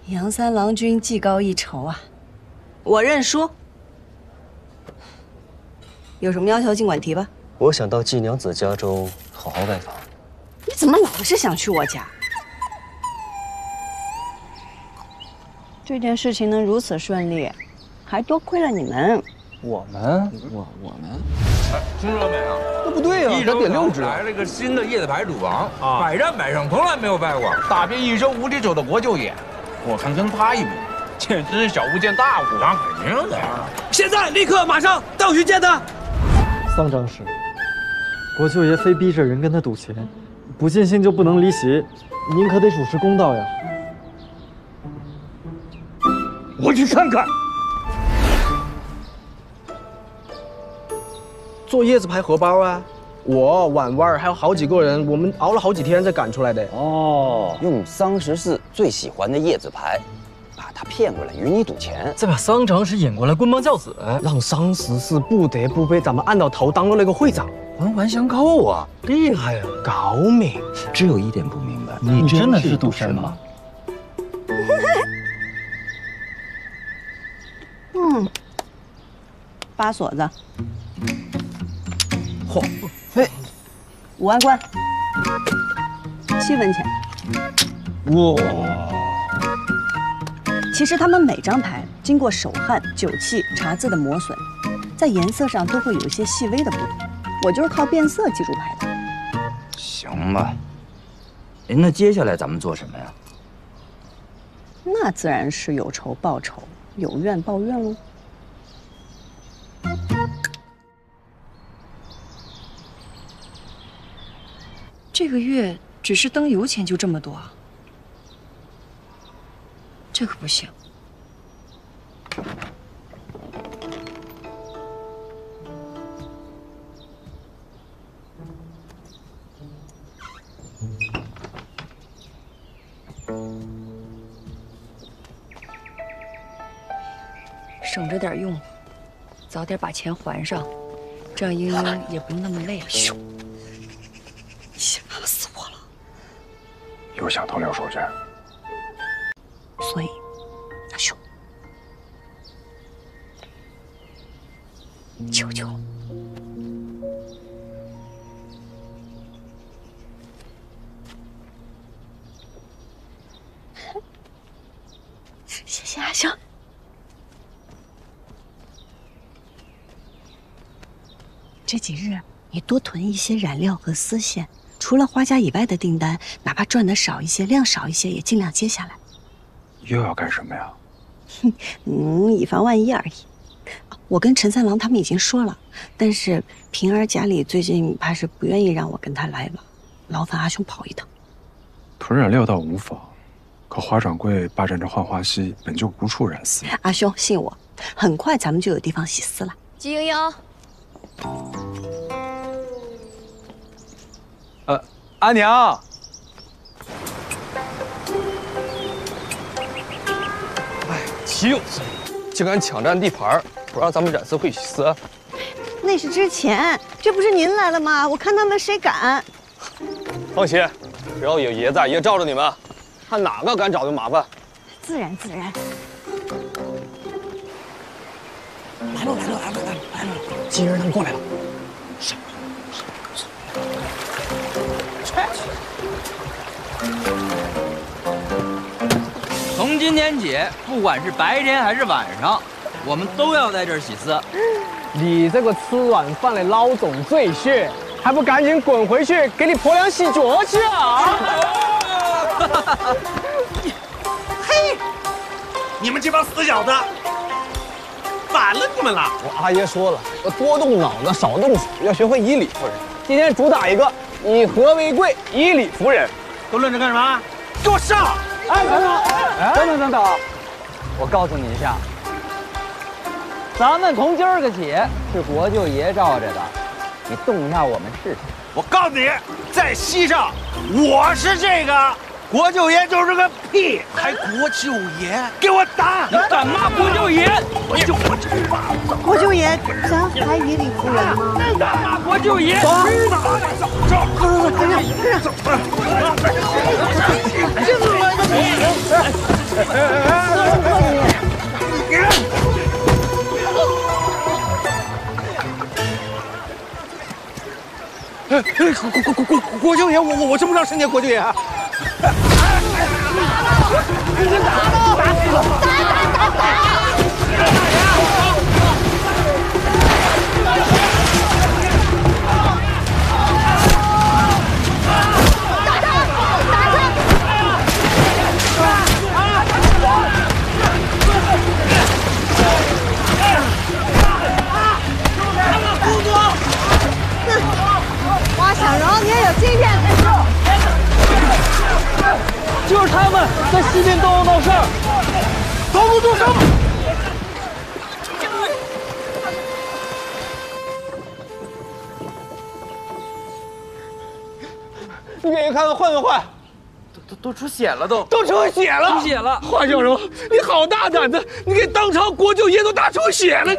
杨三郎君技高一筹啊，我认输。有什么要求尽管提吧。我想到季娘子家中好好拜访。你怎么老是想去我家？这件事情能如此顺利，还多亏了你们。我们。哎，听说没有？那不对呀，益州点6支。来了个新的叶子牌赌王，百战百胜，从来没有败过，打遍益州无敌手的国舅爷。我看跟他一比，简直是小巫见大巫，那肯定的呀。现在，立刻，马上到去见他。桑长史，国舅爷非逼着人跟他赌钱，不尽兴就不能离席，您可得主持公道呀。我去看看。做叶子牌荷包啊！我婉婉儿还有好几个人，我们熬了好几天才赶出来的。哦，用桑十四最喜欢的叶子牌，把他骗过来与你赌钱，再把桑长史引过来棍棒教子，让桑十四不得不被咱们按到头当了那个会长，环环相扣啊！厉害啊，高明。只有一点不明白，你真的是赌神吗？扒锁子。嚯，嘿，5万贯，7分钱。哇！其实他们每张牌经过手汗、酒气、茶渍的磨损，在颜色上都会有一些细微的不同。我就是靠变色记住牌的。行吧。那接下来咱们做什么呀？那自然是有仇报仇，有怨报怨喽。这个月只是灯油钱就这么多啊，这可不行。省着点用，早点把钱还上，这样英英也不用那么累了。吓死我了！又想偷溜出去？所以，阿兄，求求，谢谢阿兄。这几日你多囤一些染料和丝线，除了花家以外的订单，哪怕赚的少一些、量少一些，也尽量接下来。又要干什么呀？以防万一而已。我跟陈三郎他们已经说了，但是平儿家里最近怕是不愿意让我跟他来往，劳烦阿兄跑一趟。囤染料倒无妨，可华掌柜霸占着浣花溪，本就无处染丝。阿兄信我，很快咱们就有地方洗丝了。季莹莹。阿娘，哎，岂有此理！竟敢抢占地盘，不让咱们染丝会洗丝。那是之前，这不是您来了吗？我看他们谁敢。放心，只要有爷在，爷罩着你们，看哪个敢找就麻烦。自然自然。来了！金人他们过来了。从今天起，不管是白天还是晚上，我们都要在这儿洗丝。你这个吃软饭的老总赘婿，还不赶紧滚回去给你婆娘洗脚去啊！嘿，你们这帮死小子，反了你们了！我阿爷说了，要多动脑子，少动手，要学会以理服人。今天主打一个以和为贵，以理服人。都愣着干什么？给我上！哎，等等，我告诉你一下，咱们从今儿个起是国舅爷罩着的，你动一下我们试试。我告诉你，在西上，我是这个国舅爷就是个屁，还国舅爷，给我打！你敢骂国舅爷？国舅爷，咱还以理服人吗？敢骂国舅爷？国舅爷，我称不上圣洁国舅爷。花想容，你也有今天。就是他们在西边都要闹事儿，都不住手！你给看看坏没坏？都出血了，都出血了！出血了！华小荣，你好大胆子！你给当朝国舅爷都打出血了，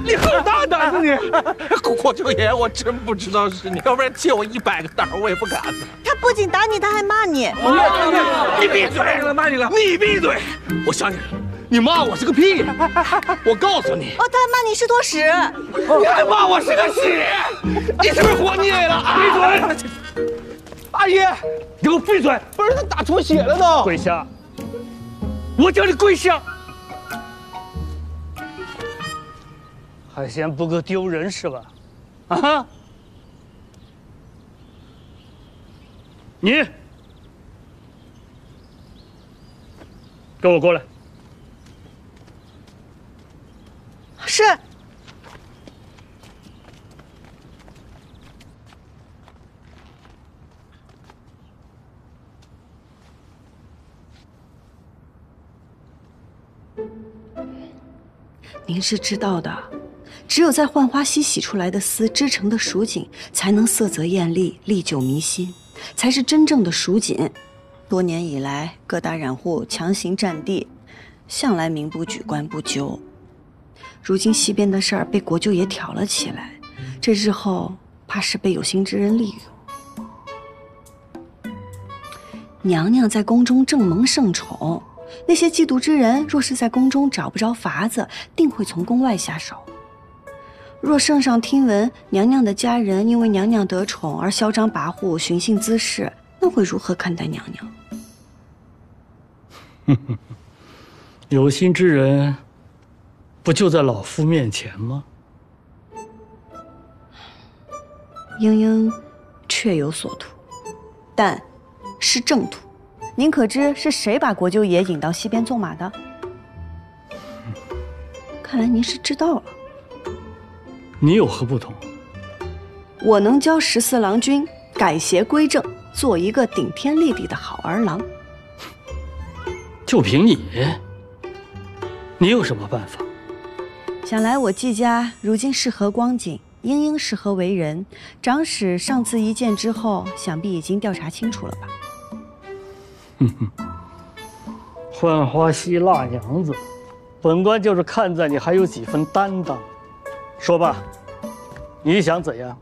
你好大胆子你！国舅爷，我真不知道是你，要不然借我100个胆我也不敢呢。他不仅打你，他还骂你。你闭嘴！骂你了！你闭嘴！我想起来了，你骂我是个屁！我告诉你，哦，他还骂你是坨屎！你还骂我是个屎！你是不是活腻了？闭嘴！阿姨，你给我闭嘴！不是他打出血了都！跪下！我叫你跪下！还嫌不够丢人是吧？啊！你跟我过来。是。您是知道的，只有在浣花溪洗出来的丝织成的蜀锦，才能色泽艳丽，历久弥新，才是真正的蜀锦。多年以来，各大染户强行占地，向来民不举，官不究。如今西边的事儿被国舅爷挑了起来，这日后怕是被有心之人利用。娘娘在宫中正蒙盛宠。那些嫉妒之人，若是在宫中找不着法子，定会从宫外下手。若圣上听闻娘娘的家人因为娘娘得宠而嚣张跋扈、寻衅滋事，那会如何看待娘娘？有心之人，不就在老夫面前吗？莺莺确有所图，但是正途。您可知是谁把国舅爷引到西边纵马的？看来您是知道了。你有何不同？我能教14郎君改邪归正，做一个顶天立地的好儿郎。就凭你，你有什么办法？想来我季家如今是何光景，莺莺是何为人，长史上次一见之后，想必已经调查清楚了吧？浣花溪辣娘子，本官就是看在你还有几分担当。说吧，你想怎样？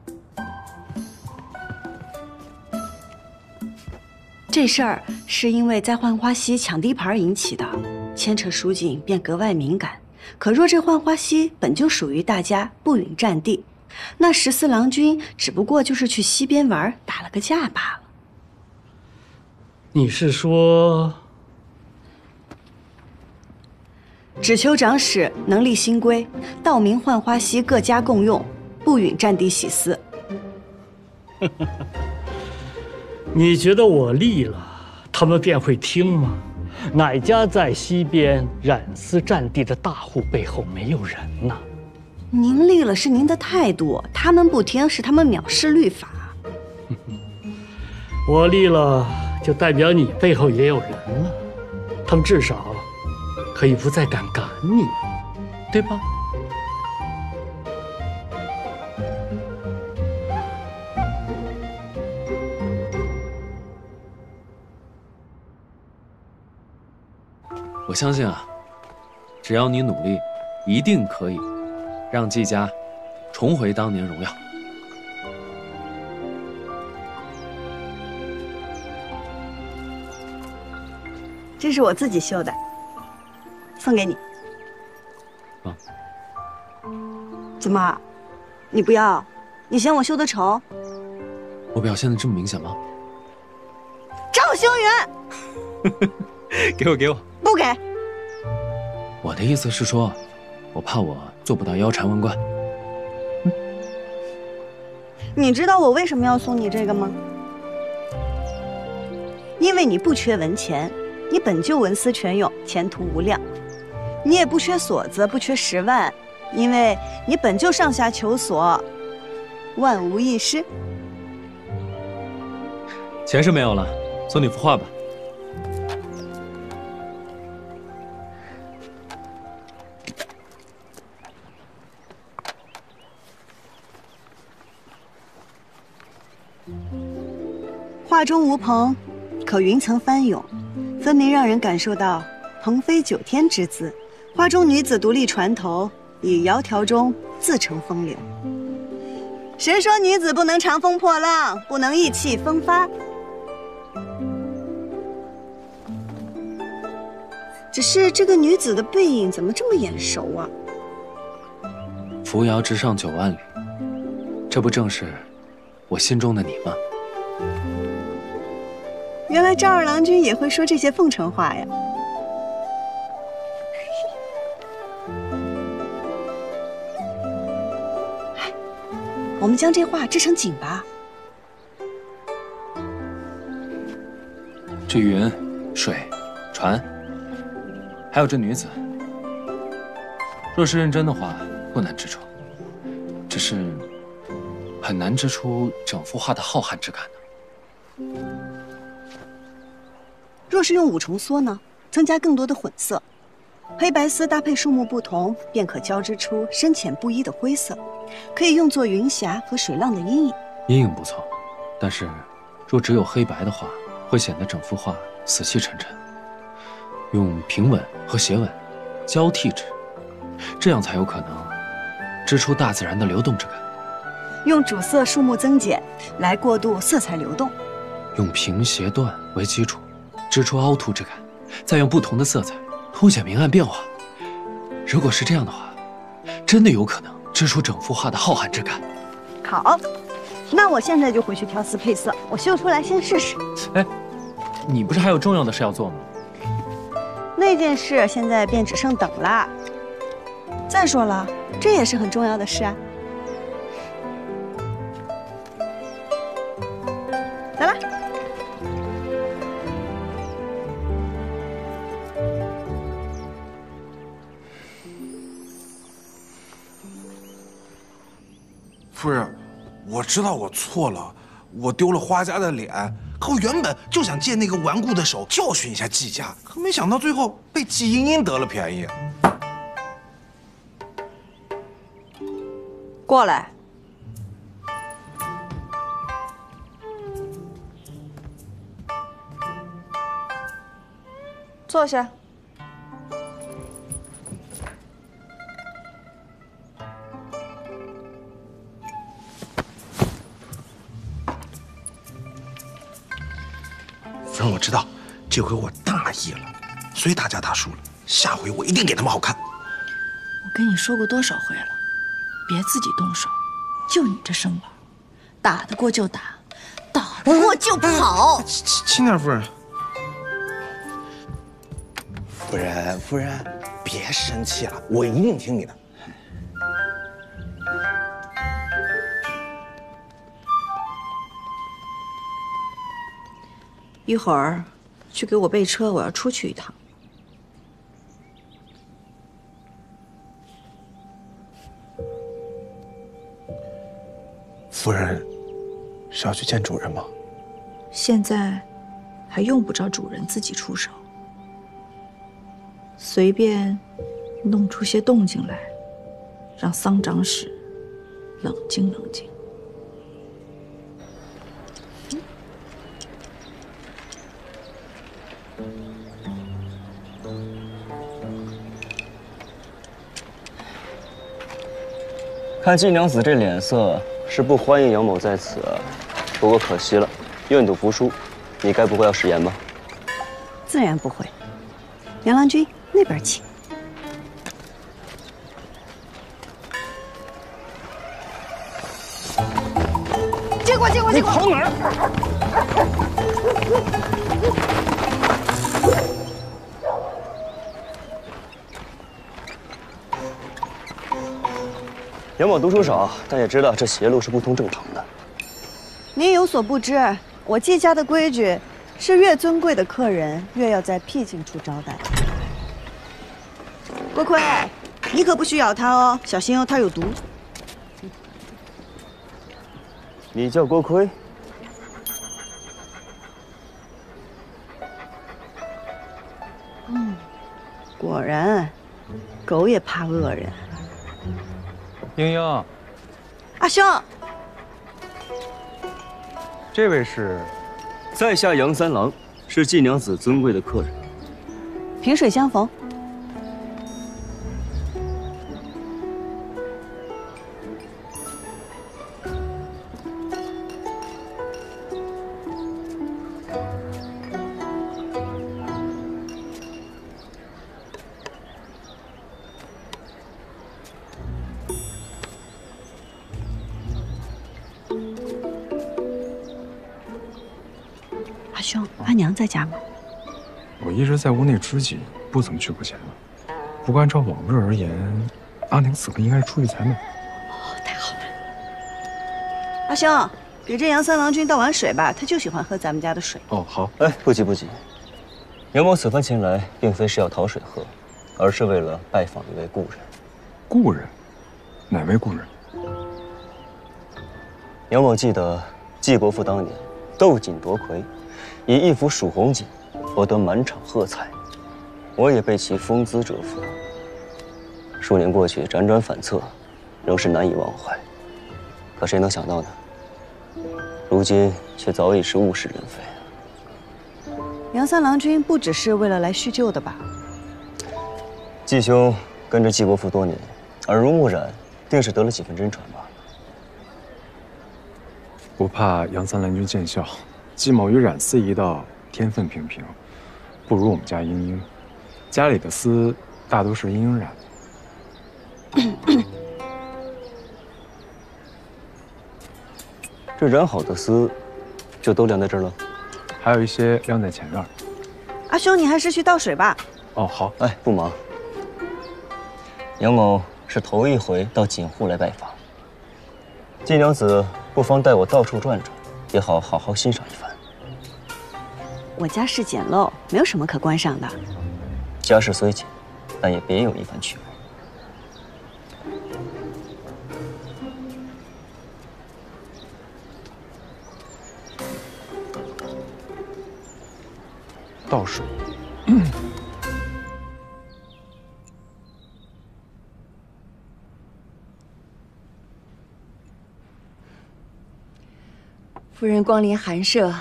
这事儿是因为在浣花溪抢地盘引起的。牵扯蜀锦便格外敏感。可若这浣花溪本就属于大家不允占地，那14郎君只不过就是去溪边玩，打了个架罢了。你是说，只求长史能立新规，道明浣花溪各家共用，不允占地洗私。你觉得我立了，他们便会听吗？哪家在西边染丝占地的大户背后没有人呢？您立了是您的态度，他们不听是他们藐视律法。我立了，就代表你背后也有人了，他们至少可以不再敢赶你，对吧？我相信啊，只要你努力，一定可以让季家重回当年荣耀。这是我自己绣的，送给你。啊？怎么，你不要？你嫌我绣的丑？我表现的这么明显吗？赵修元，给我，给我。不给。我的意思是说，我怕我做不到腰缠万贯。你知道我为什么要送你这个吗？因为你不缺文钱，你本就文思泉涌，前途无量。你也不缺锁子，不缺10万，因为你本就上下求索，万无一失。钱是没有了，送你幅画吧。画中无蓬，可云层翻涌，分明让人感受到鹏飞9天之姿。画中女子独立船头，以窈窕中自成风流。谁说女子不能长风破浪，不能意气风发？只是这个女子的背影怎么这么眼熟啊？扶摇直上9万里，这不正是我心中的你吗？原来赵二郎君也会说这些奉承话呀！我们将这画织成锦吧。这云、水、船，还有这女子，若是认真的话，不难织出，只是很难织出整幅画的浩瀚之感呢。若是用5重梭呢，增加更多的混色，黑白丝搭配数目不同，便可交织出深浅不一的灰色，可以用作云霞和水浪的阴影。阴影不错，但是若只有黑白的话，会显得整幅画死气沉沉。用平稳和斜稳交替织，这样才有可能织出大自然的流动之感。用主色数目增减来过渡色彩流动，用平斜断为基础，织出凹凸之感，再用不同的色彩凸显明暗变化。如果是这样的话，真的有可能织出整幅画的浩瀚之感。好，那我现在就回去调丝配色，我绣出来先试试。哎，你不是还有重要的事要做吗？那件事现在便只剩等啦。再说了，这也是很重要的事啊。来啦。夫人，我知道我错了，我丢了花家的脸。可我原本就想借那个顽固的手教训一下季家，可没想到最后被季茵茵得了便宜。过来。坐下。夫人，我知道这回我大意了，随大家大叔了。下回我一定给他们好看。我跟你说过多少回了，别自己动手，就你这身板，打得过就打，打不过就跑。轻点，夫人。夫人，别生气了，我一定听你的。一会儿去给我备车，我要出去一趟。夫人是要去见主人吗？现在还用不着主人自己出手，随便弄出些动静来，让桑长史冷静冷静。看季娘子这脸色，是不欢迎杨某在此。不过可惜了，愿赌服输，你该不会要食言吧？自然不会。杨郎君，那边请。借过。你跑哪儿？杨某读书少，但也知道这邪路是不通正堂的。您有所不知，我季家的规矩是越尊贵的客人越要在僻静处招待。郭奎，你可不许咬它哦，小心哦，它有毒。你叫郭奎？果然，狗也怕恶人。英英，阿兄，这位是在下杨三郎，是季娘子尊贵的客人。萍水相逢。阿兄，阿娘在家吗？我一直在屋内支戟，不怎么去过前了。不过按照往日而言，阿宁此刻应该是出去采买。太好了。阿兄，给这杨三郎君倒碗水吧，他就喜欢喝咱们家的水。哦，好。哎，不急不急，杨某此番前来，并非是要讨水喝，而是为了拜访一位故人。故人？哪位故人？杨某记得季国父当年斗锦夺魁，以一幅蜀红锦博得满场喝彩，我也被其风姿折服。数年过去，辗转反侧，仍是难以忘怀。可谁能想到呢？如今却早已是物是人非。杨三郎君不只是为了来叙旧的吧？季兄跟着季国父多年，耳濡目染，定是得了几分真传吧。不怕杨三郎君见笑，季某与冉丝一道天分平平，不如我们家英英。家里的丝大都是英英染的。这染好的丝，就都晾在这儿了？还有一些晾在前院。阿兄，你还是去倒水吧。哦，好。哎，不忙。杨某是头一回到锦户来拜访，季娘子不妨带我到处转转，也好好好欣赏一番。我家世简陋，没有什么可观赏的。家世虽简，但也别有一番趣味。倒水。夫人光临寒舍，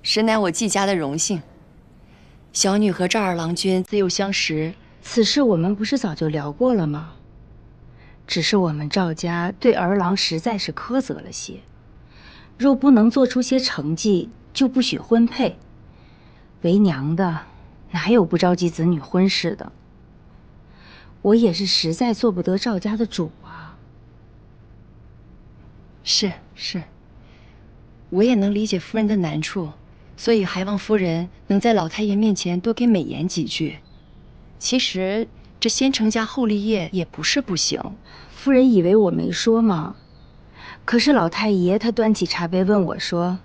实乃我季家的荣幸。小女和赵二郎君自幼相识，此事我们不是早就聊过了吗？只是我们赵家对儿郎实在是苛责了些，若不能做出些成绩，就不许婚配。为娘的哪有不着急子女婚事的？我也是实在做不得赵家的主啊。是，我也能理解夫人的难处，所以还望夫人能在老太爷面前多给美言几句。其实这先成家后立业也不是不行。夫人以为我没说吗？可是老太爷他端起茶杯问我说：“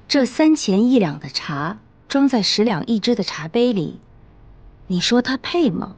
这3钱1两的茶装在10两1支的茶杯里，你说他配吗？”